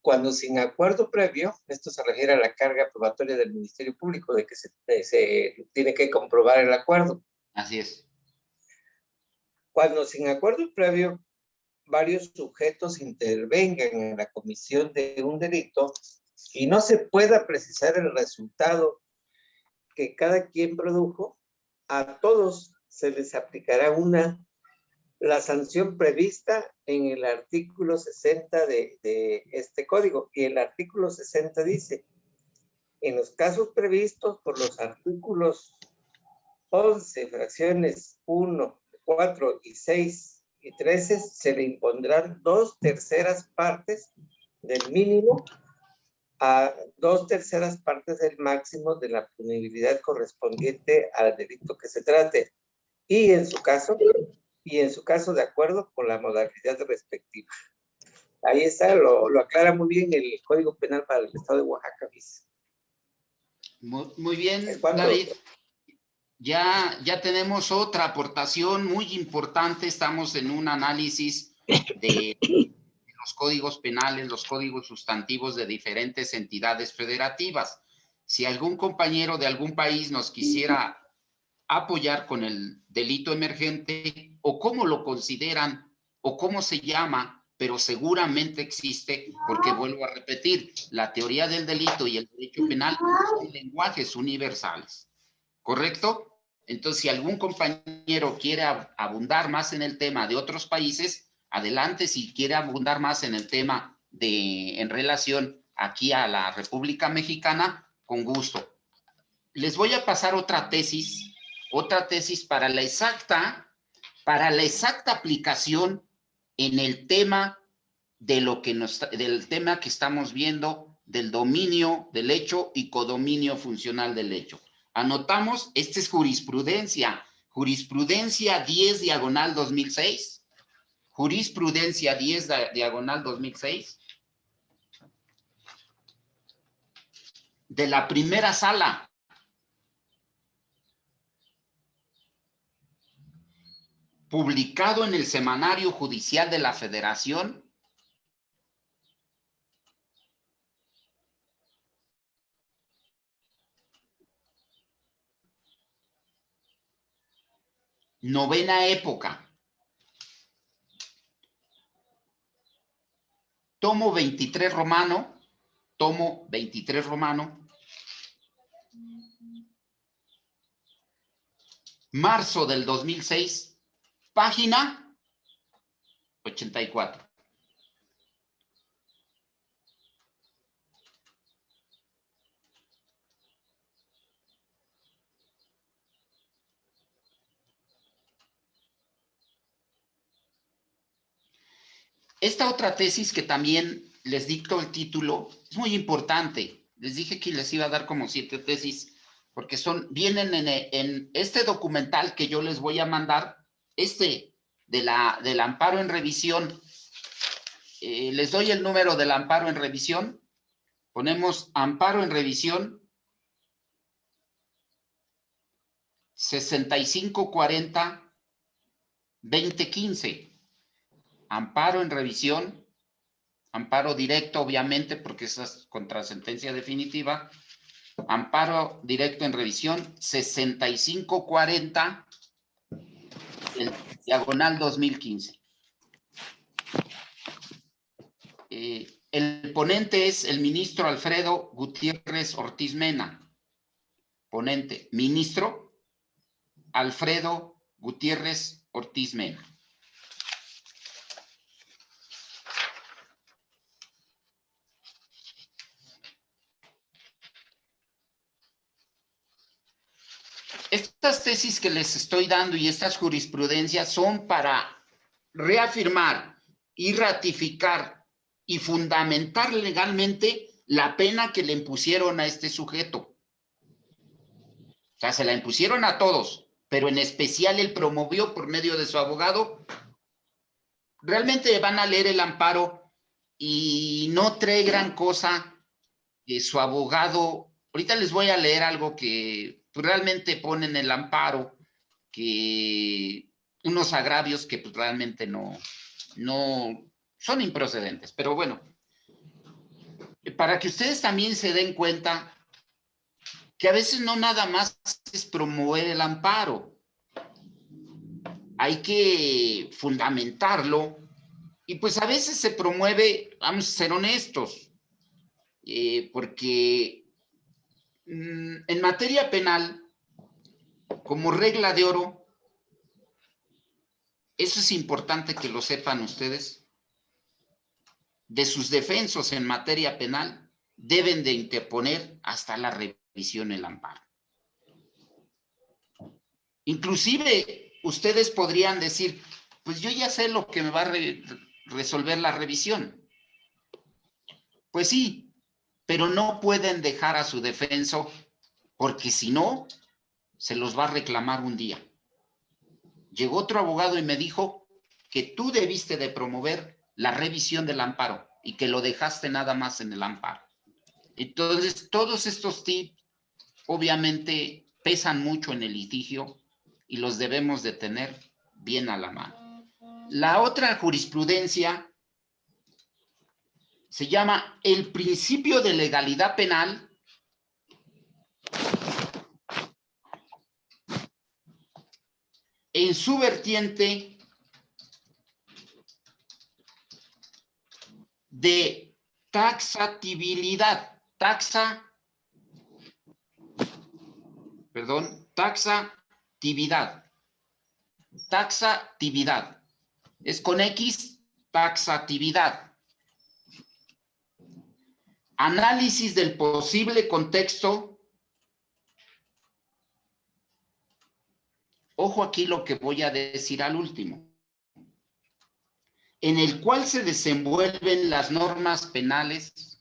cuando sin acuerdo previo, esto se refiere a la carga probatoria del Ministerio Público, de que se tiene que comprobar el acuerdo. Así es. Cuando sin acuerdo previo, varios sujetos intervengan en la comisión de un delito y no se pueda precisar el resultado que cada quien produjo, a todos se les aplicará una la sanción prevista en el artículo 60 de este código. Y el artículo 60 dice, en los casos previstos por los artículos 11, fracciones 1, 4 y 6 y 13, se le impondrán 2/3 partes del mínimo a 2/3 partes del máximo de la punibilidad correspondiente al delito que se trate. Y en su caso, de acuerdo con la modalidad respectiva. Ahí está, lo aclara muy bien el Código Penal para el Estado de Oaxaca, vice. Muy bien, David. Ya tenemos otra aportación muy importante. Estamos en un análisis de los códigos penales, los códigos sustantivos de diferentes entidades federativas. Si algún compañero de algún país nos quisiera apoyar con el delito emergente, o cómo lo consideran, o cómo se llama, pero seguramente existe, porque vuelvo a repetir, la teoría del delito y el derecho penal son lenguajes universales. ¿Correcto? Entonces, si algún compañero quiere abundar más en el tema de otros países, adelante. Si quiere abundar más en el tema en relación aquí a la República Mexicana, con gusto. Les voy a pasar otra tesis para la exacta aplicación en el tema del tema que estamos viendo, del dominio del hecho y codominio funcional del hecho. Anotamos, esta es jurisprudencia 10/2006, jurisprudencia 10/2006, de la primera sala. Publicado en el Semanario Judicial de la Federación, novena época, tomo 23 romano, marzo del 2006, página 84. Esta otra tesis que también les dicto el título es muy importante. Les dije que les iba a dar como 7 tesis, porque vienen en este documental que yo les voy a mandar, del amparo en revisión. Les doy el número del amparo en revisión. Ponemos amparo en revisión 6540-2015. Amparo en revisión, amparo directo, obviamente, porque esa es contra sentencia definitiva. Amparo directo en revisión 6540 diagonal 2015. El ponente es el ministro Alfredo Gutiérrez Ortiz Mena. Ponente, ministro Alfredo Gutiérrez Ortiz Mena. Estas tesis que les estoy dando y estas jurisprudencias son para reafirmar y ratificar y fundamentar legalmente la pena que le impusieron a este sujeto. O sea, se la impusieron a todos, pero en especial él promovió por medio de su abogado. Realmente van a leer el amparo y no trae gran cosa que su abogado. Ahorita les voy a leer algo que realmente pone en el amparo, que unos agravios que pues realmente no son improcedentes. Pero bueno, para que ustedes también se den cuenta que a veces no nada más es promover el amparo, hay que fundamentarlo, y pues a veces se promueve, vamos a ser honestos, porque en materia penal, como regla de oro, Eso es importante que lo sepan ustedes. De sus defensos en materia penal, deben de interponer hasta la revisión el amparo. Inclusive, ustedes podrían decir, pues yo ya sé lo que me va a resolver la revisión. Pues sí, pero no pueden dejar a su defenso, porque si no, se los va a reclamar un día. Llegó otro abogado y me dijo que tú debiste de promover la revisión del amparo y que lo dejaste nada más en el amparo. Entonces, todos estos tips obviamente pesan mucho en el litigio y los debemos de tener bien a la mano. La otra jurisprudencia se llama el principio de legalidad penal en su vertiente de taxatividad, taxatividad. Es con X, taxatividad. Análisis del posible contexto. Ojo aquí lo que voy a decir al último. En el cual se desenvuelven las normas penales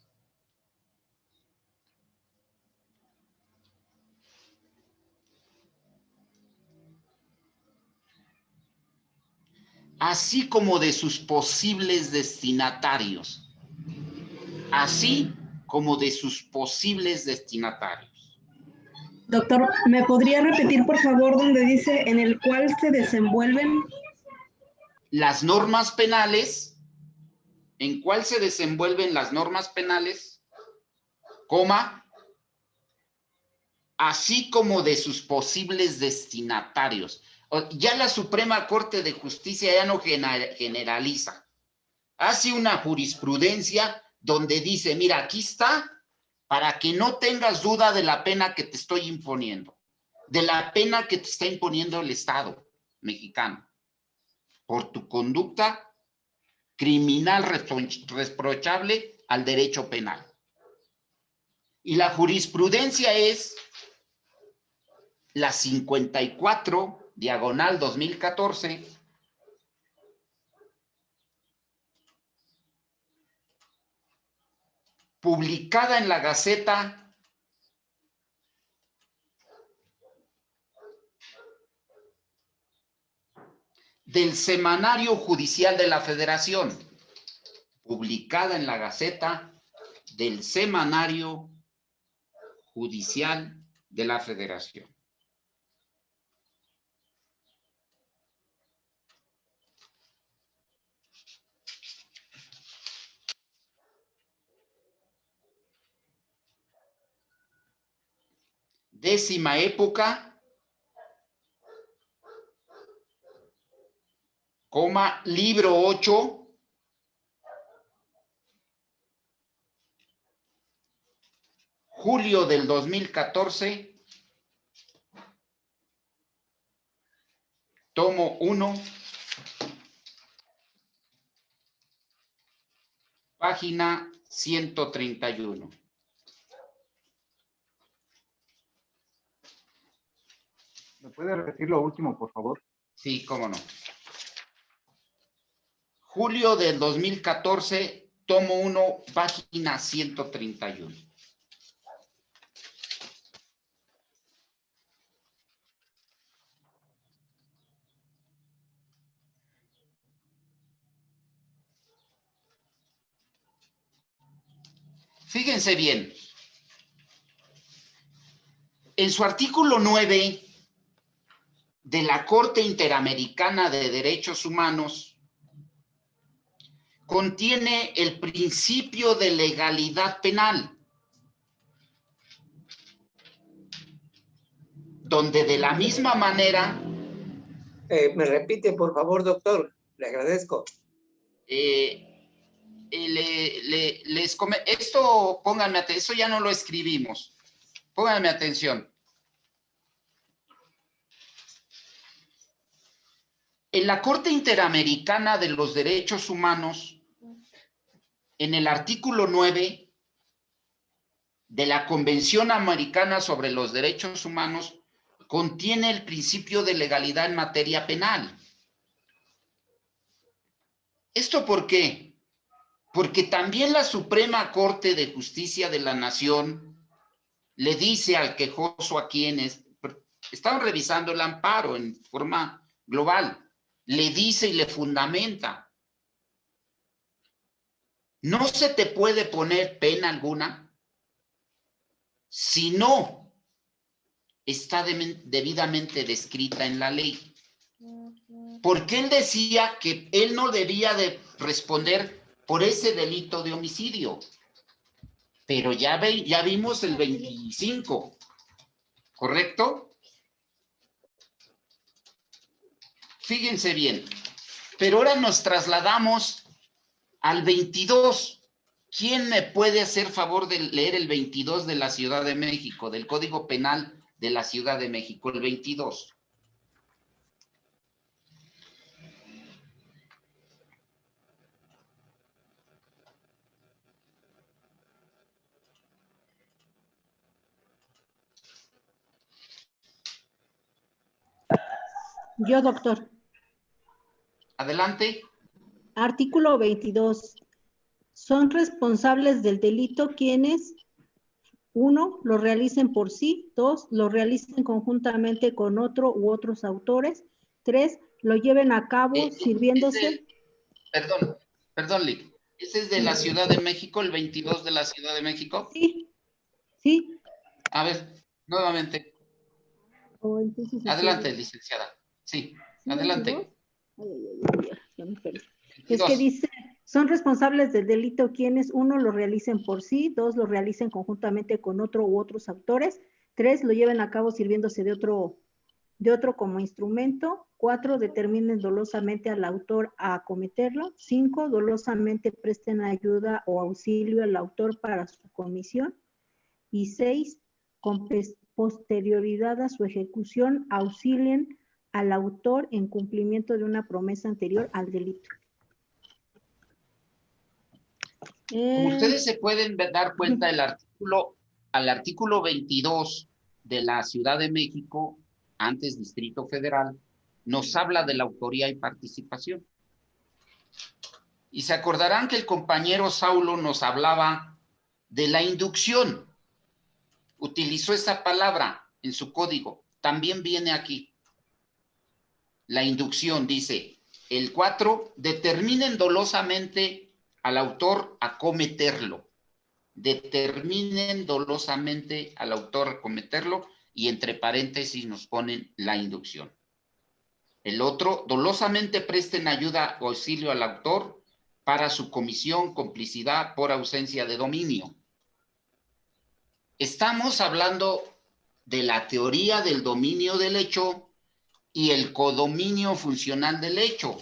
así como de sus posibles destinatarios. Así como de sus posibles destinatarios. Doctor, ¿me podría repetir, por favor, donde dice en el cual se desenvuelven? Las normas penales, en cuál se desenvuelven las normas penales, coma, así como de sus posibles destinatarios. Ya la Suprema Corte de Justicia ya no generaliza. Hace una jurisprudencia donde dice, mira, aquí está, para que no tengas duda de la pena que te estoy imponiendo, de la pena que te está imponiendo el Estado mexicano, por tu conducta criminal reprochable al derecho penal. Y la jurisprudencia es la 54, diagonal 2014, publicada en la Gaceta del Semanario Judicial de la Federación, publicada en la Gaceta del Semanario Judicial de la Federación. Décima época, coma, libro 8, julio del 2014, tomo 1, página 131. ¿Me puede repetir lo último, por favor? Sí, cómo no. Julio del 2014, tomo 1, página 131. Fíjense bien. En su artículo 9 de la Corte Interamericana de Derechos Humanos, contiene el principio de legalidad penal, donde de la misma manera... ¿Me repite, por favor, doctor? Le agradezco. Esto, pónganme atención, esto ya no lo escribimos. Pónganme atención. En la Corte Interamericana de los Derechos Humanos, en el artículo 9 de la Convención Americana sobre los Derechos Humanos, contiene el principio de legalidad en materia penal. ¿Esto por qué? Porque también la Suprema Corte de Justicia de la Nación le dice al quejoso a quienes están revisando el amparo en forma global, le dice y le fundamenta: no se te puede poner pena alguna si no está debidamente descrita en la ley. Porque él decía que él no debía de responder por ese delito de homicidio. Pero ya vimos el 25, ¿correcto? Fíjense bien. Pero ahora nos trasladamos al 22. ¿Quién me puede hacer favor de leer el 22 de la Ciudad de México, del Código Penal de la Ciudad de México, el 22? Yo, doctor. Adelante. Artículo 22. Son responsables del delito quienes, 1, lo realicen por sí; 2, lo realicen conjuntamente con otro u otros autores; 3, lo lleven a cabo sirviéndose. Perdón, Lick. ¿Ese es de la Ciudad de México, el 22 de la Ciudad de México? Sí, sí. A ver, nuevamente. Entonces, Adelante, licenciada. Sí, adelante. Ya me perdí. Es que dice, son responsables del delito quienes, 1, lo realicen por sí; 2, lo realicen conjuntamente con otro u otros autores; 3, lo lleven a cabo sirviéndose de otro como instrumento; 4, determinen dolosamente al autor a acometerlo; 5, dolosamente presten ayuda o auxilio al autor para su comisión; y 6, con posterioridad a su ejecución, auxilien al autor en cumplimiento de una promesa anterior al delito. Como ustedes se pueden dar cuenta, al artículo 22 de la Ciudad de México, antes Distrito Federal, nos habla de la autoría y participación. Y se acordarán que el compañero Saulo nos hablaba de la inducción. Utilizó esa palabra en su código. También viene aquí. La inducción dice, el 4, determinen dolosamente al autor a cometerlo. Determinen dolosamente al autor a cometerlo, y entre paréntesis nos ponen la inducción. El otro, dolosamente presten ayuda o auxilio al autor para su comisión, complicidad por ausencia de dominio. Estamos hablando de la teoría del dominio del hecho y el codominio funcional del hecho.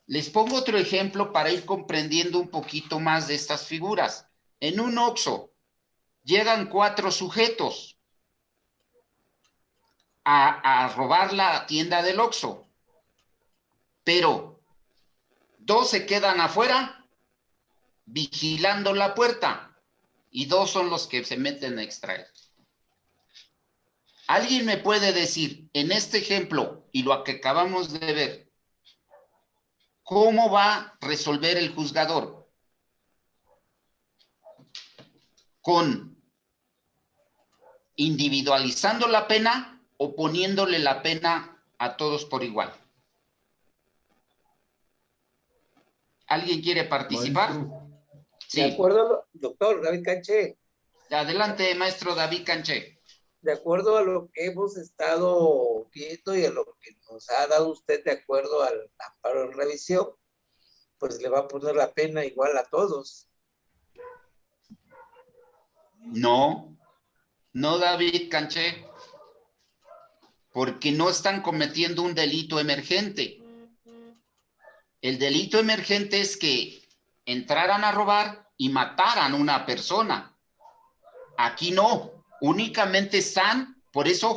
Les pongo otro ejemplo para ir comprendiendo un poquito más de estas figuras. En un Oxxo llegan 4 sujetos a robar la tienda del Oxxo, pero 2 se quedan afuera vigilando la puerta y 2 son los que se meten a extraer. ¿Alguien me puede decir, en este ejemplo y lo que acabamos de ver, cómo va a resolver el juzgador? ¿Con individualizando la pena o poniéndole la pena a todos por igual? ¿Alguien quiere participar? Sí. De acuerdo, doctor David Canché. Adelante, maestro David Canché. De acuerdo a lo que hemos estado viendo y a lo que nos ha dado usted de acuerdo al amparo en revisión, pues le va a poner la pena igual a todos. No, David Canché, porque no están cometiendo un delito emergente. El delito emergente es que entraran a robar y mataran a una persona. Aquí no, únicamente están, por eso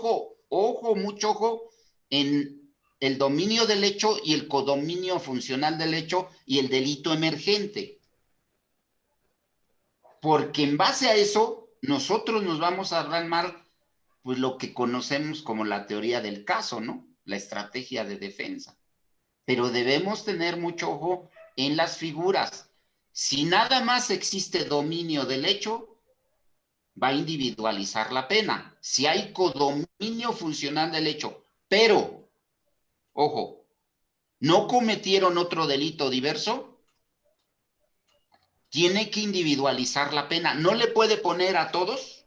ojo, mucho ojo, en el dominio del hecho y el codominio funcional del hecho y el delito emergente. Porque en base a eso, nosotros nos vamos a armar pues lo que conocemos como la teoría del caso, ¿no? La estrategia de defensa. Pero debemos tener mucho ojo en las figuras. Si nada más existe dominio del hecho, va a individualizar la pena. Si hay codominio funcional del hecho, pero, ojo, no cometieron otro delito diverso, tiene que individualizar la pena. No le puede poner a todos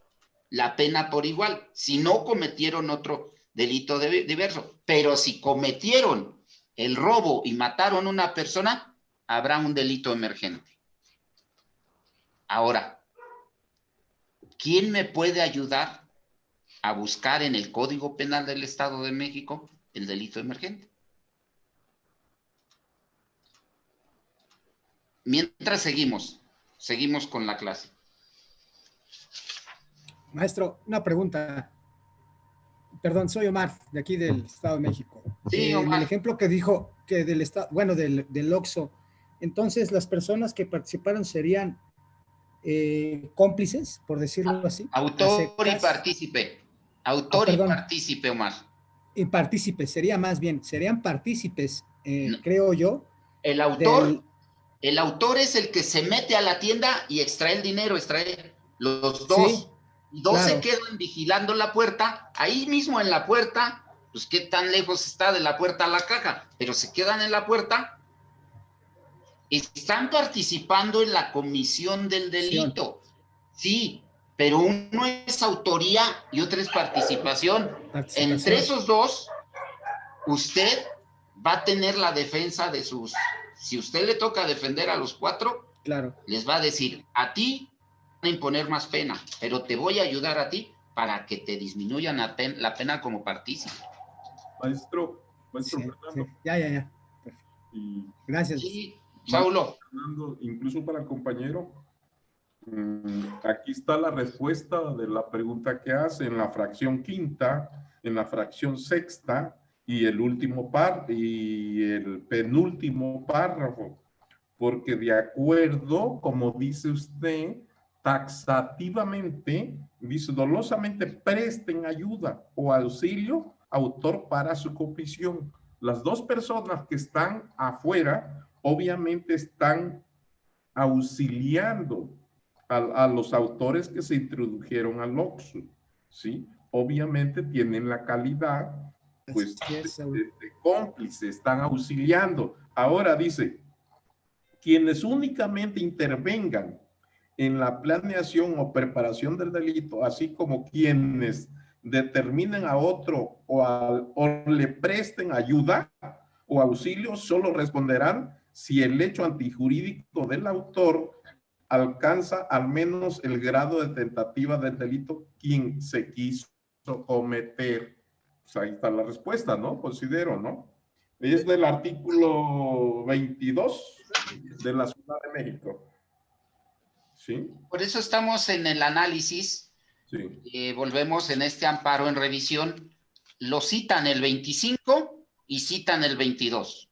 la pena por igual, si no cometieron otro delito diverso. Pero si cometieron el robo y mataron a una persona, habrá un delito emergente. Ahora, ¿quién me puede ayudar a buscar en el Código Penal del Estado de México el delito emergente? Mientras seguimos con la clase. Maestro, una pregunta. Perdón, soy Omar, de aquí del Estado de México. Sí, En Omar. el ejemplo que dijo que del Estado, bueno, del OXXO, entonces las personas que participaron serían cómplices, por decirlo así. Autor y partícipe. Autor y partícipe, Omar. Y partícipes, sería más bien, serían partícipes, No. creo yo. El autor es el que se mete a la tienda y extrae el dinero, extrae los dos. Sí, y dos claro. se quedan vigilando la puerta, ahí mismo en la puerta, pues qué tan lejos está de la puerta a la caja, pero se quedan en la puerta, están participando en la comisión del delito. Sí, pero uno es autoría y otro es participación. Entre esos dos, usted va a tener la defensa de sus... Si usted le toca defender a los 4, claro, les va a decir, a ti van a imponer más pena, pero te voy a ayudar a ti para que te disminuyan la pena como partícipe. Maestro sí, Fernando. sí. Ya. Y gracias. Sí, Saulo. Fernando, incluso para el compañero, aquí está la respuesta de la pregunta que hace en la fracción quinta, en la fracción sexta y el último y el penúltimo párrafo, porque de acuerdo, como dice usted, taxativamente, dice, dolosamente presten ayuda o auxilio autor para su comisión. Las dos personas que están afuera, obviamente están auxiliando a los autores que se introdujeron al OXXO, ¿sí? Obviamente tienen la calidad, pues, de cómplice, están auxiliando. Ahora dice, quienes únicamente intervengan en la planeación o preparación del delito, así como quienes determinen a otro o le presten ayuda o auxilio, solo responderán si el hecho antijurídico del autor alcanza al menos el grado de tentativa del delito quien se quiso cometer. Pues ahí está la respuesta, ¿no? Considero, ¿no? Es del artículo 22 de la Ciudad de México. ¿Sí? Por eso estamos en el análisis. Sí. Volvemos en este amparo en revisión. Lo citan el 25 y citan el 22.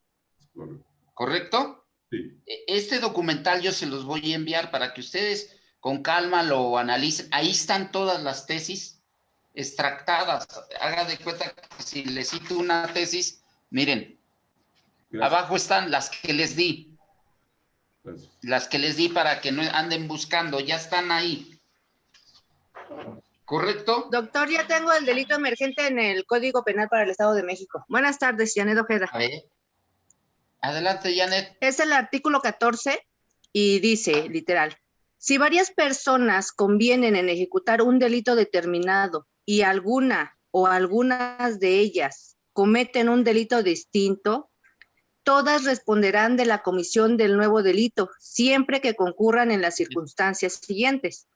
¿Correcto? Sí. Este documental yo se los voy a enviar para que ustedes con calma lo analicen. Ahí están todas las tesis extractadas. Haga de cuenta que si les cito una tesis, miren, abajo están las que les di. Las que les di para que no anden buscando, ya están ahí. ¿Correcto? Doctor, ya tengo el delito emergente en el Código Penal para el Estado de México. Buenas tardes, Janet Ojeda. A ver. Adelante, Janet. Es el artículo 14 y dice, literal, si varias personas convienen en ejecutar un delito determinado y alguna o algunas de ellas cometen un delito distinto, todas responderán de la comisión del nuevo delito, siempre que concurran en las circunstancias siguientes.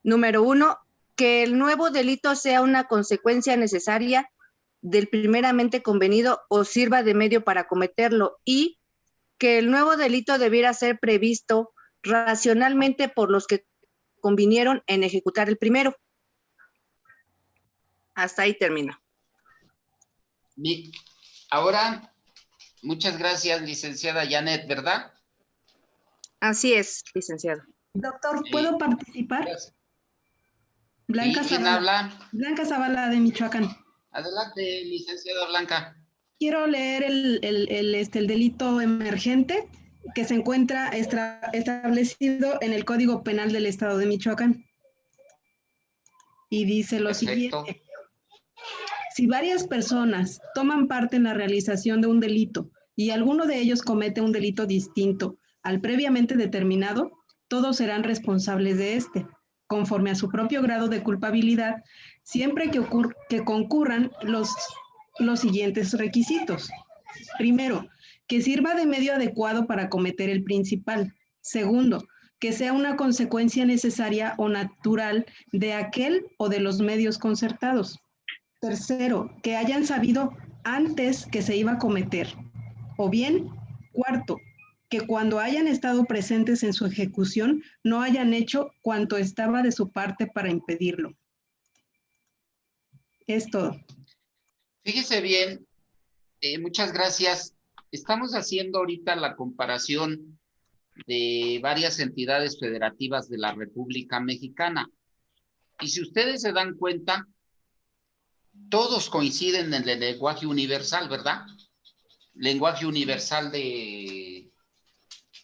Número 1, que el nuevo delito sea una consecuencia necesaria del primeramente convenido o sirva de medio para cometerlo, y que el nuevo delito debiera ser previsto racionalmente por los que convinieron en ejecutar el primero. Hasta ahí termino. Ahora, muchas gracias, licenciada Janet, ¿verdad? Así es, licenciado. Doctor, ¿puedo participar? Gracias. Blanca ¿Y quién Zavala. habla? Blanca Zavala de Michoacán. Adelante, licenciada Blanca. Quiero leer el delito emergente que se encuentra establecido en el Código Penal del Estado de Michoacán. Y dice lo Perfecto. siguiente. Si varias personas toman parte en la realización de un delito y alguno de ellos comete un delito distinto al previamente determinado, todos serán responsables de este, conforme a su propio grado de culpabilidad, siempre que concurran los siguientes requisitos. Primero, que sirva de medio adecuado para cometer el principal. Segundo, que sea una consecuencia necesaria o natural de aquel o de los medios concertados. Tercero, que hayan sabido antes que se iba a cometer. O bien, cuarto, que cuando hayan estado presentes en su ejecución no hayan hecho cuanto estaba de su parte para impedirlo. Es todo. Fíjese bien, muchas gracias. Estamos haciendo ahorita la comparación de varias entidades federativas de la República Mexicana. Y si ustedes se dan cuenta, todos coinciden en el lenguaje universal, ¿verdad? Lenguaje universal de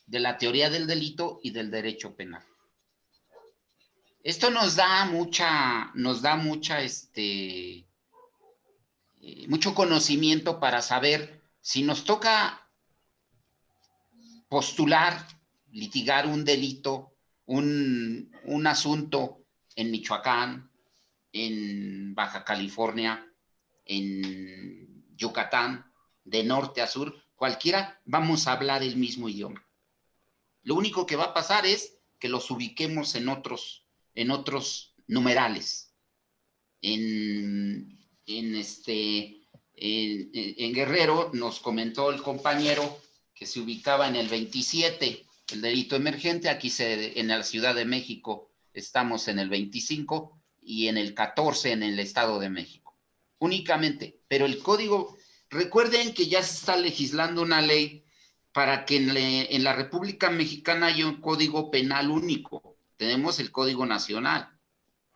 la teoría del delito y del derecho penal. Esto nos da mucho conocimiento para saber si nos toca postular, litigar un delito, un asunto en Michoacán, en Baja California, en Yucatán, de norte a sur, cualquiera, vamos a hablar el mismo idioma. Lo único que va a pasar es que los ubiquemos en otros numerales. En Guerrero nos comentó el compañero que se ubicaba en el 27, el delito emergente. Aquí en la Ciudad de México estamos en el 25 y en el 14 en el Estado de México. Únicamente, pero el código, recuerden que ya se está legislando una ley para que en la República Mexicana haya un código penal único. Tenemos el Código Nacional,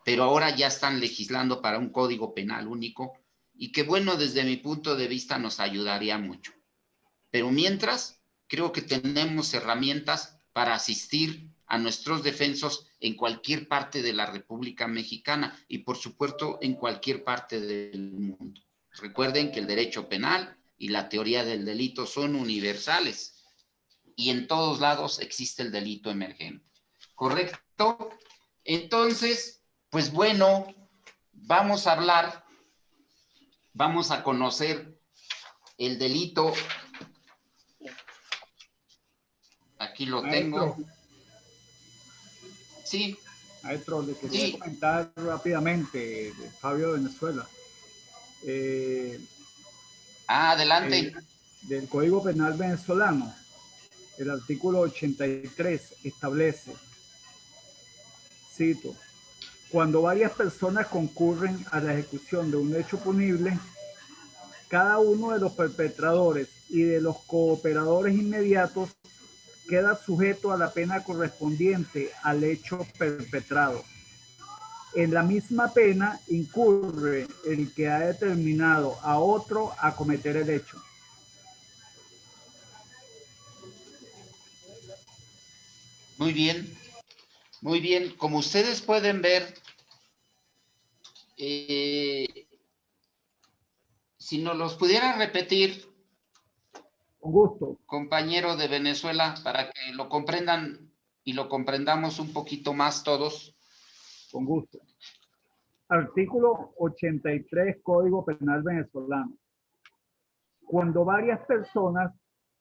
pero ahora ya están legislando para un código penal único y que bueno, desde mi punto de vista nos ayudaría mucho. Pero mientras, creo que tenemos herramientas para asistir a nuestros defensos en cualquier parte de la República Mexicana y por supuesto en cualquier parte del mundo. Recuerden que el derecho penal y la teoría del delito son universales y en todos lados existe el delito emergente. ¿Correcto? Entonces, pues bueno, vamos a hablar, vamos a conocer el delito. Aquí lo tengo. Sí. Maestro, le quería comentar rápidamente de Fabio de Venezuela. Adelante. Del Código Penal venezolano, el artículo 83 establece, cito, cuando varias personas concurren a la ejecución de un hecho punible, cada uno de los perpetradores y de los cooperadores inmediatos queda sujeto a la pena correspondiente al hecho perpetrado. En la misma pena incurre el que ha determinado a otro a cometer el hecho. Muy bien, muy bien. Como ustedes pueden ver, si nos los pudiera repetir, con gusto, compañero de Venezuela, para que lo comprendan y lo comprendamos un poquito más todos. Con gusto. Artículo 83, Código Penal venezolano. Cuando varias personas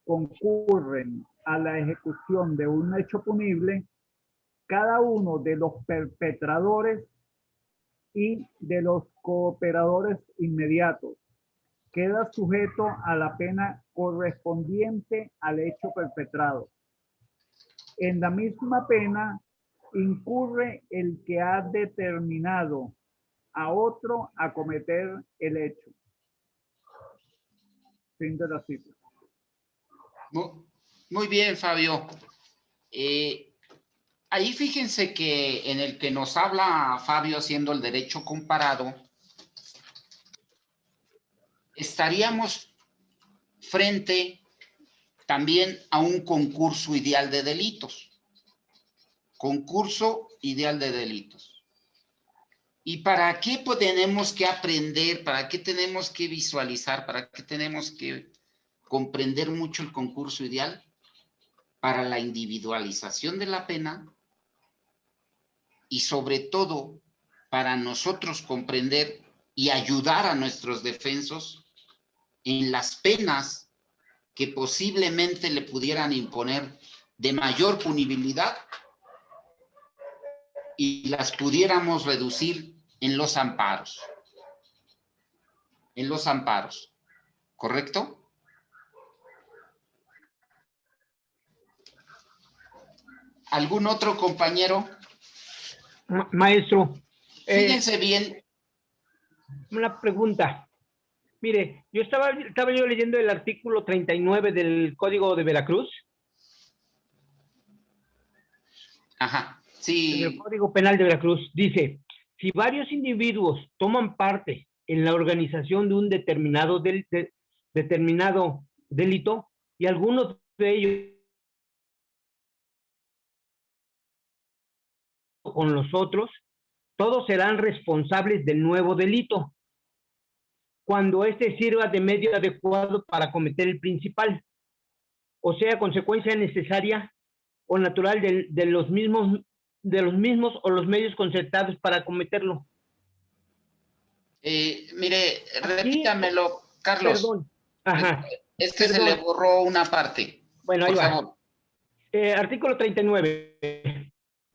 concurren a la ejecución de un hecho punible, cada uno de los perpetradores y de los cooperadores inmediatos queda sujeto a la pena correspondiente al hecho perpetrado. En la misma pena incurre el que ha determinado a otro a cometer el hecho. Fin de la cita. Muy bien, Fabio. Ahí fíjense que en el que nos habla Fabio haciendo el derecho comparado, estaríamos frente también a un concurso ideal de delitos. Concurso ideal de delitos. ¿Y para qué tenemos que aprender? ¿Para qué tenemos que visualizar? ¿Para qué tenemos que comprender mucho el concurso ideal? Para la individualización de la pena y sobre todo para nosotros comprender y ayudar a nuestros defensos en las penas que posiblemente le pudieran imponer de mayor punibilidad y las pudiéramos reducir en los amparos. En los amparos, ¿correcto? ¿Algún otro compañero? Maestro. Fíjense bien. Una pregunta. Mire, yo estaba leyendo el artículo 39 del Código de Veracruz. Ajá, sí. En el Código Penal de Veracruz dice, si varios individuos toman parte en la organización de un determinado delito y algunos de ellos con los otros, todos serán responsables del nuevo delito, cuando éste sirva de medio adecuado para cometer el principal, o sea, consecuencia necesaria o natural de los mismos o los medios concertados para cometerlo. Mire, repítamelo, Carlos. Perdón. Ajá. Es que se le borró una parte. Bueno, ahí por va. favor. Artículo 39.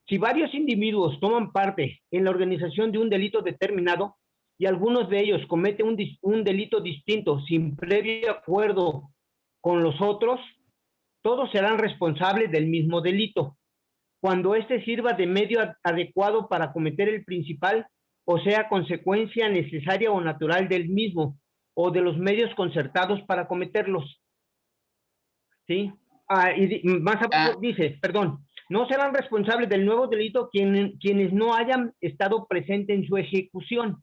Si varios individuos toman parte en la organización de un delito determinado y algunos de ellos cometen un delito distinto sin previo acuerdo con los otros, todos serán responsables del mismo delito, cuando éste sirva de medio adecuado para cometer el principal, o sea, consecuencia necesaria o natural del mismo, o de los medios concertados para cometerlos. ¿Sí? Dice, perdón, no serán responsables del nuevo delito quienes no hayan estado presentes en su ejecución.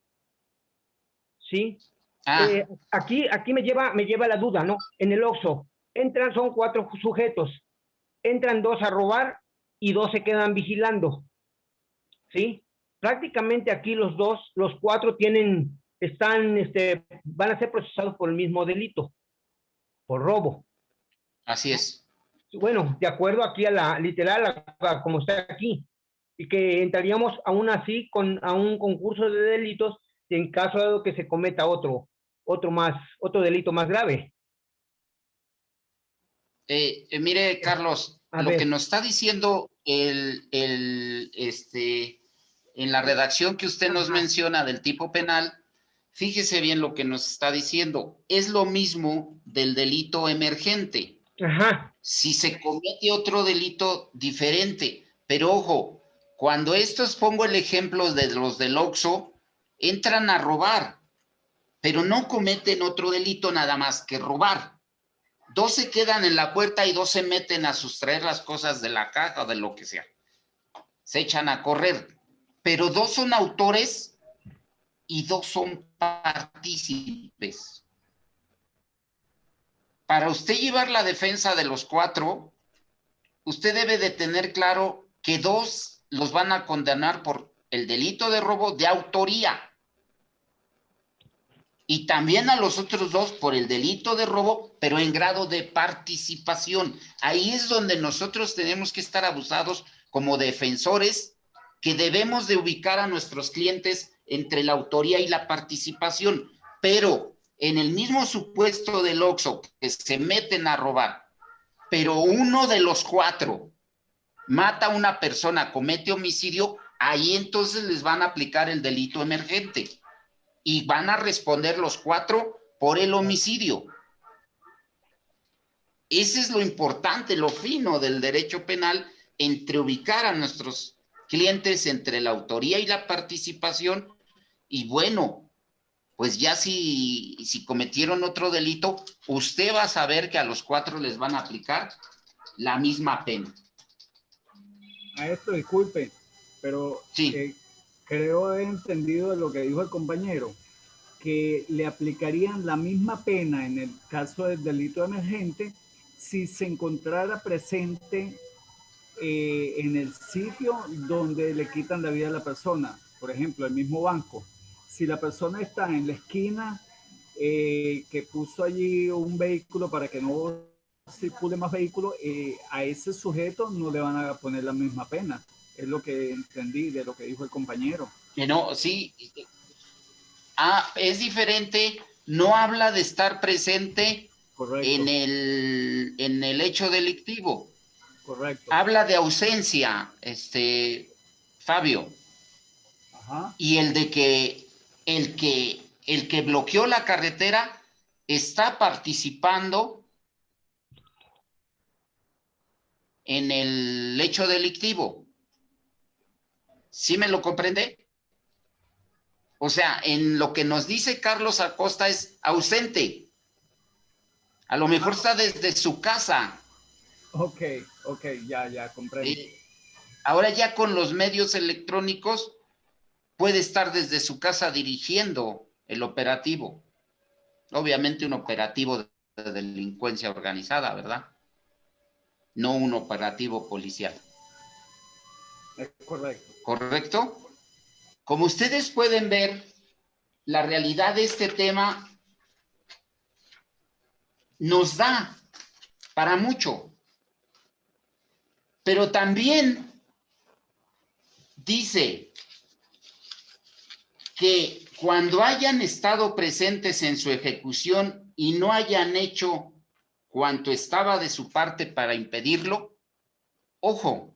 ¿Sí? Aquí me lleva la duda, ¿no? En el OXXO, son 4 sujetos, entran 2 a robar y 2 se quedan vigilando. ¿Sí? Prácticamente aquí los 4 van a ser procesados por el mismo delito, por robo. Así es. Bueno, de acuerdo aquí a la literal, como está aquí, y que entraríamos aún así a un concurso de delitos en caso de que se cometa otro delito más grave. Mire, Carlos, lo que nos está diciendo en la redacción que usted nos menciona del tipo penal, fíjese bien lo que nos está diciendo. Es lo mismo del delito emergente. Ajá. Si se comete otro delito diferente, pero ojo, cuando pongo el ejemplo de los del OXXO, entran a robar, pero no cometen otro delito nada más que robar. 2 se quedan en la puerta y 2 se meten a sustraer las cosas de la caja o de lo que sea. Se echan a correr, pero 2 son autores y 2 son partícipes. Para usted llevar la defensa de los 4, usted debe de tener claro que 2 los van a condenar por el delito de robo de autoría. Y también a los otros 2 por el delito de robo, pero en grado de participación. Ahí es donde nosotros tenemos que estar abusados como defensores, que debemos de ubicar a nuestros clientes entre la autoría y la participación. Pero en el mismo supuesto del OXXO, que se meten a robar, pero uno de los 4 mata a una persona, comete homicidio, ahí entonces les van a aplicar el delito emergente y van a responder los 4 por el homicidio. Ese es lo importante, lo fino del derecho penal, entre ubicar a nuestros clientes entre la autoría y la participación. Y bueno, pues ya si cometieron otro delito, usted va a saber que a los 4 les van a aplicar la misma pena. Maestro, disculpe, pero sí. Creo haber entendido lo que dijo el compañero, que le aplicarían la misma pena en el caso del delito emergente si se encontrara presente en el sitio donde le quitan la vida a la persona. Por ejemplo, el mismo banco. Si la persona está en la esquina que puso allí un vehículo para que no circule más vehículos, a ese sujeto no le van a poner la misma pena. Es lo que entendí de lo que dijo el compañero. Que no, sí. Es diferente. No habla de estar presente en el hecho delictivo. Correcto. Habla de ausencia, Fabio. Ajá. Y el de que el que bloqueó la carretera está participando en el hecho delictivo. ¿Sí me lo comprende? O sea, en lo que nos dice Carlos Acosta es ausente. A lo mejor está desde su casa. Ok, ya comprendo. Ahora ya con los medios electrónicos puede estar desde su casa dirigiendo el operativo. Obviamente un operativo de delincuencia organizada, ¿verdad? No un operativo policial. Es correcto. ¿Correcto? Como ustedes pueden ver, la realidad de este tema nos da para mucho. Pero también dice que cuando hayan estado presentes en su ejecución y no hayan hecho cuanto estaba de su parte para impedirlo, ojo,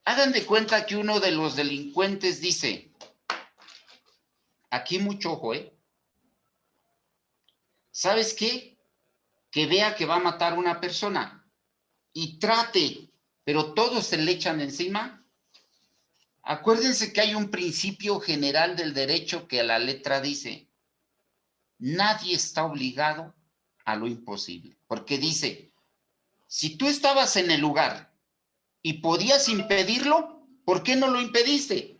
hagan de cuenta que uno de los delincuentes dice, aquí mucho ojo, ¿sabes qué? Que vea que va a matar a una persona y trate, pero todos se le echan encima. Acuérdense que hay un principio general del derecho que a la letra dice, nadie está obligado a lo imposible, porque dice, si tú estabas en el lugar y podías impedirlo, ¿por qué no lo impediste?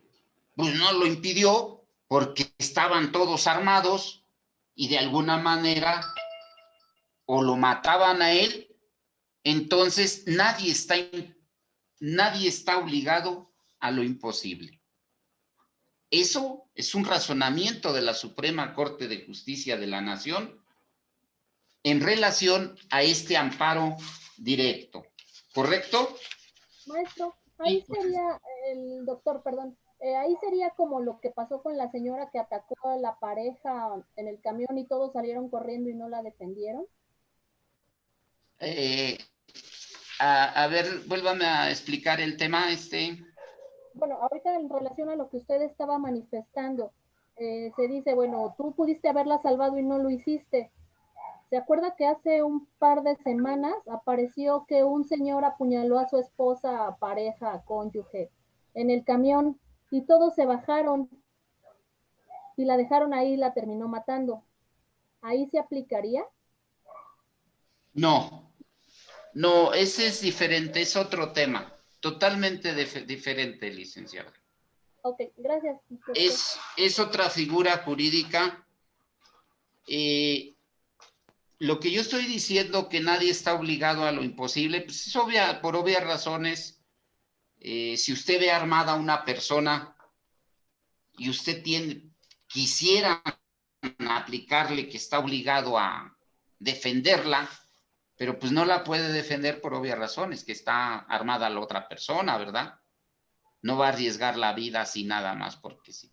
Pues no lo impidió porque estaban todos armados y de alguna manera o lo mataban a él, entonces nadie está obligado a lo imposible. Eso es un razonamiento de la Suprema Corte de Justicia de la Nación en relación a este amparo directo. ¿Correcto? Maestro, ahí sería, el doctor, perdón, ahí sería como lo que pasó con la señora que atacó a la pareja en el camión y todos salieron corriendo y no la defendieron. A ver, vuélvame a explicar el tema, Bueno, ahorita en relación a lo que usted estaba manifestando, se dice, bueno, tú pudiste haberla salvado y no lo hiciste. ¿Se acuerda que hace un par de semanas apareció que un señor apuñaló a su esposa, pareja, cónyuge, en el camión y todos se bajaron y la dejaron ahí y la terminó matando? ¿Ahí se aplicaría? No, ese es diferente, es otro tema, totalmente diferente, licenciada. Ok, gracias. Es otra figura jurídica. Lo que yo estoy diciendo que nadie está obligado a lo imposible, pues es por obvias razones. Si usted ve armada a una persona y usted quisiera aplicarle que está obligado a defenderla, pero pues no la puede defender por obvias razones, que está armada la otra persona, ¿verdad? No va a arriesgar la vida así nada más porque sí.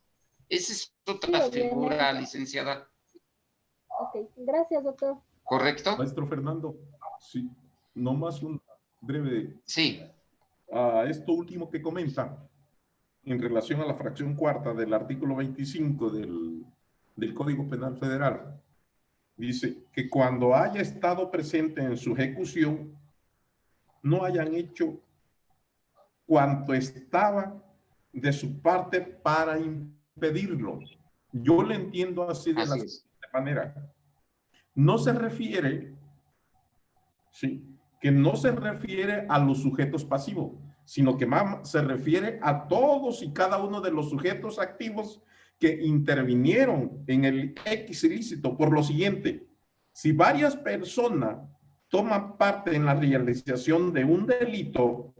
Esa es otra figura, licenciada. Ok, gracias, doctor. ¿Correcto? Maestro Fernando, sí, nomás un breve. Sí. A esto último que comenta, en relación a la fracción cuarta del artículo 25 del Código Penal Federal, dice que cuando haya estado presente en su ejecución, no hayan hecho cuanto estaba de su parte para impedirlo. Yo lo entiendo así de la siguiente manera. No se refiere, ¿sí?, que no se refiere a los sujetos pasivos, sino que se refiere a todos y cada uno de los sujetos activos que intervinieron en el X ilícito. Por lo siguiente, si varias personas toman parte en la realización de un delito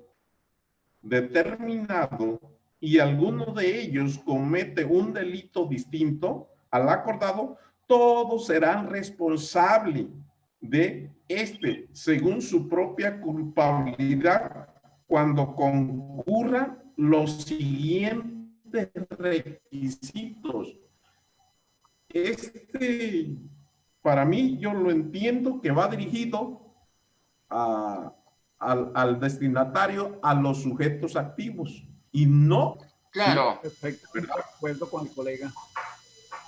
determinado y alguno de ellos comete un delito distinto al acordado, todos serán responsables de este según su propia culpabilidad cuando concurran los siguientes requisitos. Para mí, yo lo entiendo que va dirigido al destinatario, a los sujetos activos y no. Claro. Perfecto, de acuerdo con el colega.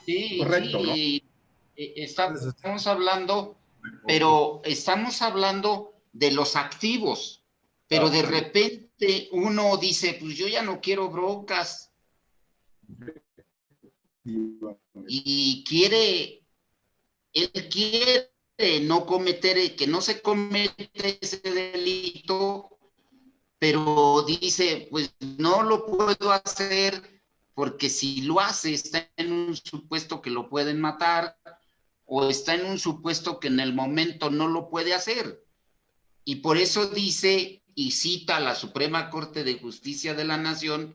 Sí, correcto, sí, ¿no? Estamos hablando, pero estamos hablando de los activos, pero de repente uno dice, pues yo ya no quiero broncas y él quiere no cometer, que no se comete ese delito, pero dice, pues no lo puedo hacer porque si lo hace está en un supuesto que lo pueden matar o está en un supuesto que en el momento no lo puede hacer. Y por eso dice y cita a la Suprema Corte de Justicia de la Nación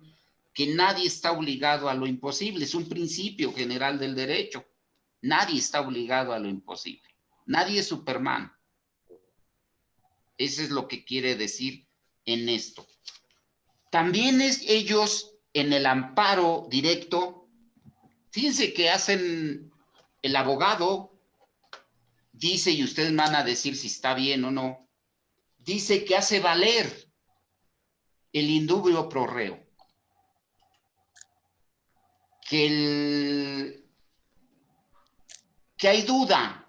que nadie está obligado a lo imposible. Es un principio general del derecho. Nadie está obligado a lo imposible. Nadie es Superman. Eso es lo que quiere decir en esto. También ellos en el amparo directo, fíjense que hacen, el abogado dice, y ustedes van a decir si está bien o no, dice que hace valer el indubio pro reo, que hay duda.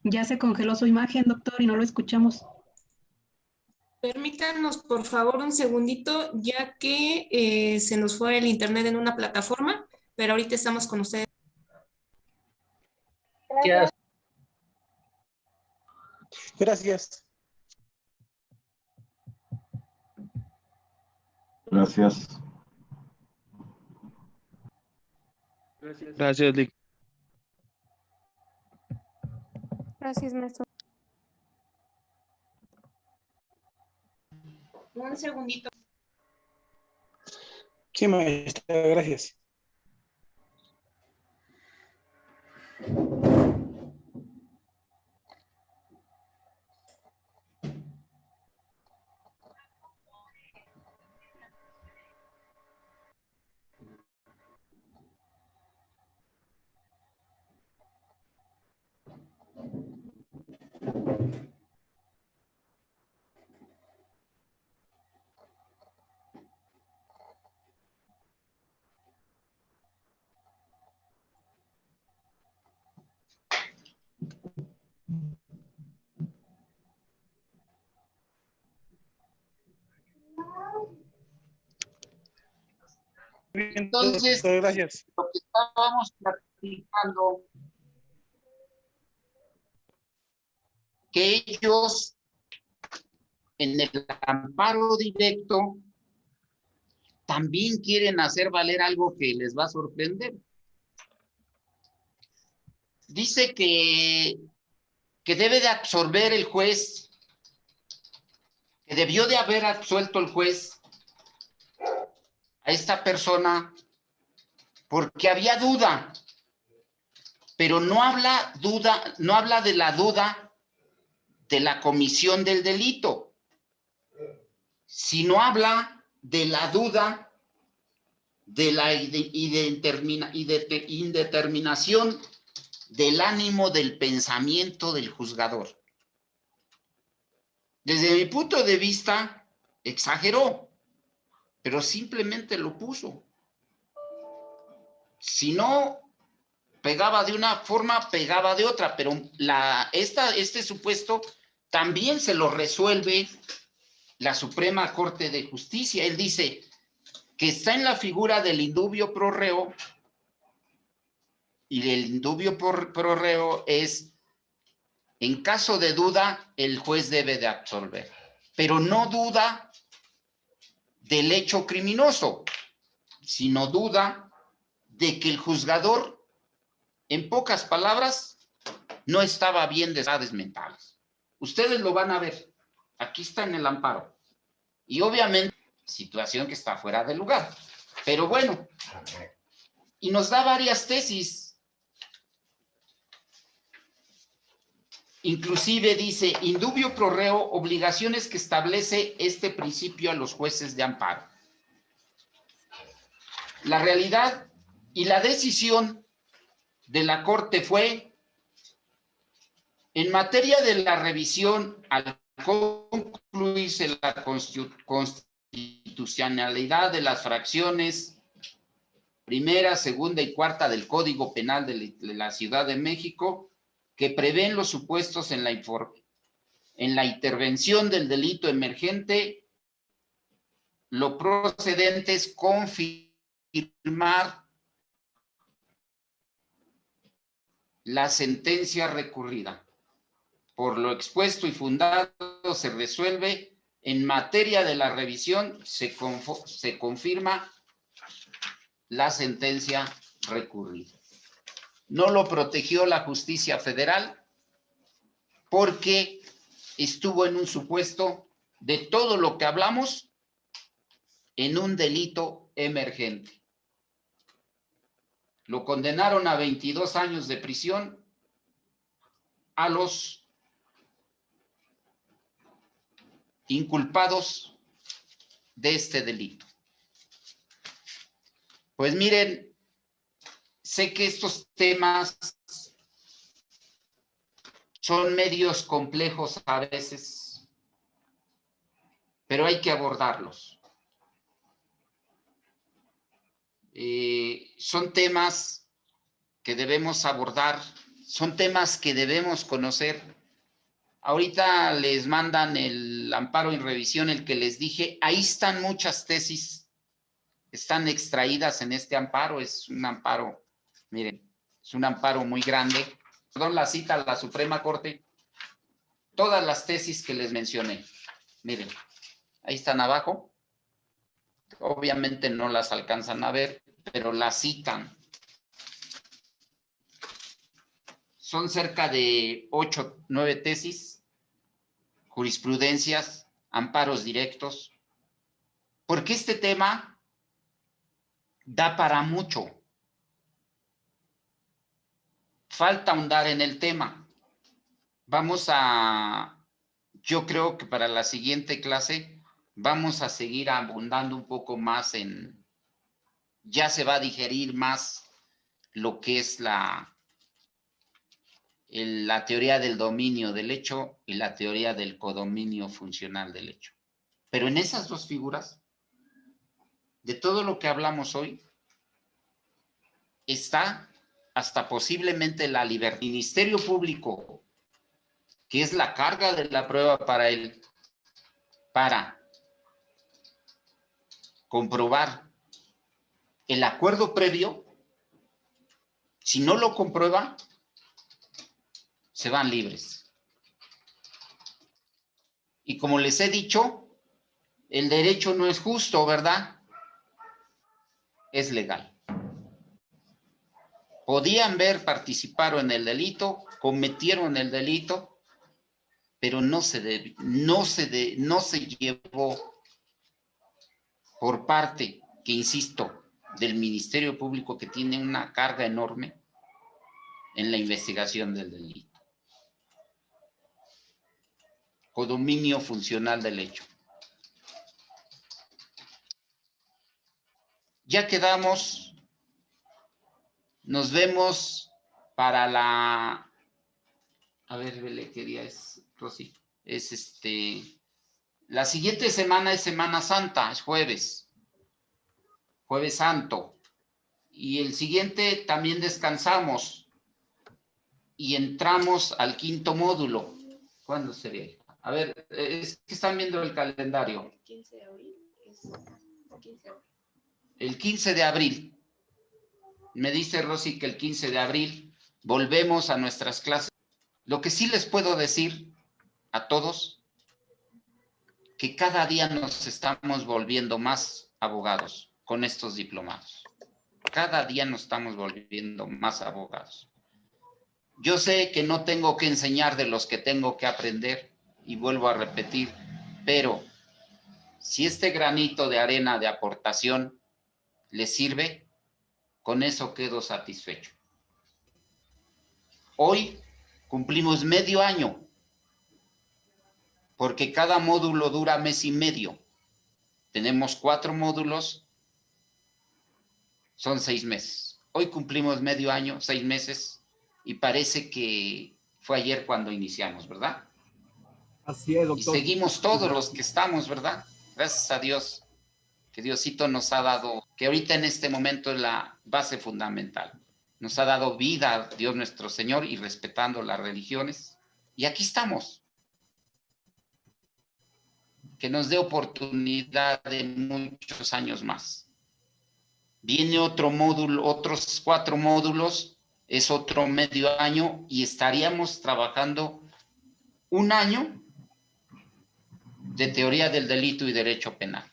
Ya se congeló su imagen, doctor, y no lo escuchamos. Permítanos, por favor, un segundito, ya que se nos fue el internet en una plataforma, pero ahorita estamos con ustedes. Gracias. Gracias. Gracias. Gracias, Lick. Gracias, maestro. Un segundito. Sí, maestra, gracias. Entonces, gracias. lo que estábamos platicando, que ellos en el amparo directo también quieren hacer valer algo que les va a sorprender. Dice que debe de absorber el juez, que debió de haber absuelto el juez a esta persona porque había duda, pero no habla de la duda de la comisión del delito, sino habla de la duda de la indeterminación del ánimo del pensamiento del juzgador. Desde mi punto de vista, exageró, pero simplemente lo puso. Si no pegaba de una forma, pegaba de otra, pero este supuesto también se lo resuelve la Suprema Corte de Justicia. Él dice que está en la figura del indubio pro reo, y el indubio pro reo es, en caso de duda, el juez debe de absolver, pero no duda del hecho criminoso, sino duda de que el juzgador, en pocas palabras, no estaba bien de edades mentales. Ustedes lo van a ver. Aquí está en el amparo. Y obviamente, situación que está fuera de lugar. Pero bueno, y nos da varias tesis. Inclusive dice, indubio pro reo, obligaciones que establece este principio a los jueces de amparo. La realidad y la decisión de la Corte fue, en materia de la revisión, al concluirse la constitucionalidad de las fracciones primera, segunda y cuarta del Código Penal de la Ciudad de México, que prevén los supuestos en la intervención del delito emergente, lo procedente es confirmar la sentencia recurrida. Por lo expuesto y fundado se resuelve, en materia de la revisión se confirma la sentencia recurrida. No lo protegió la justicia federal porque estuvo en un supuesto de todo lo que hablamos en un delito emergente. Lo condenaron a 22 años de prisión a los inculpados de este delito. Pues miren, sé que estos temas son medios complejos a veces, pero hay que abordarlos. Son temas que debemos abordar, son temas que debemos conocer. Ahorita les mandan el amparo en revisión, el que les dije, ahí están muchas tesis, están extraídas en este amparo, es un amparo, miren, es un amparo muy grande. Perdón, la cita a la Suprema Corte, todas las tesis que les mencioné, miren, ahí están abajo, obviamente no las alcanzan a ver, pero las citan. Son cerca de 8, 9 tesis, jurisprudencias, amparos directos, porque este tema da para mucho. Falta ahondar en el tema. Yo creo que para la siguiente clase vamos a seguir abundando un poco más ya se va a digerir más lo que es la teoría del dominio del hecho y la teoría del codominio funcional del hecho. Pero en esas dos figuras, de todo lo que hablamos hoy, está hasta posiblemente la libertad. El Ministerio Público, que es la carga de la prueba para él, para comprobar el acuerdo previo, si no lo comprueba, se van libres. Y como les he dicho, el derecho no es justo, ¿verdad? Es legal. Podían participaron en el delito, cometieron el delito, pero no se llevó por parte, que insisto, del Ministerio Público, que tiene una carga enorme en la investigación del delito. Codominio funcional del hecho. Ya quedamos, nos vemos para a ver, vele, ¿qué día es, Rosy? Es la siguiente semana es Semana Santa, es jueves Santo. Y el siguiente también descansamos y entramos al 5º módulo. ¿Cuándo sería? A ver, es que están viendo el calendario. 15 de abril. El 15 de abril. Me dice Rosy que el 15 de abril volvemos a nuestras clases. Lo que sí les puedo decir a todos, que cada día nos estamos volviendo más abogados con estos diplomados. Cada día nos estamos volviendo más abogados. Yo sé que no tengo que enseñar de los que tengo que aprender, y vuelvo a repetir, pero si este granito de arena de aportación les sirve, con eso quedo satisfecho. Hoy cumplimos medio año, porque cada módulo dura mes y medio. Tenemos 4 módulos, son 6 meses. Hoy cumplimos medio año, 6 meses, y parece que fue ayer cuando iniciamos, ¿verdad? Así es, doctor. Y seguimos todos los que estamos, ¿verdad? Gracias a Dios, que Diosito nos ha dado, que ahorita en este momento es la base fundamental. Nos ha dado vida, Dios nuestro Señor, y respetando las religiones. Y aquí estamos. Que nos dé oportunidad de muchos años más. Viene otro módulo, otros 4 módulos, es otro medio año, y estaríamos trabajando 1 año de teoría del delito y derecho penal.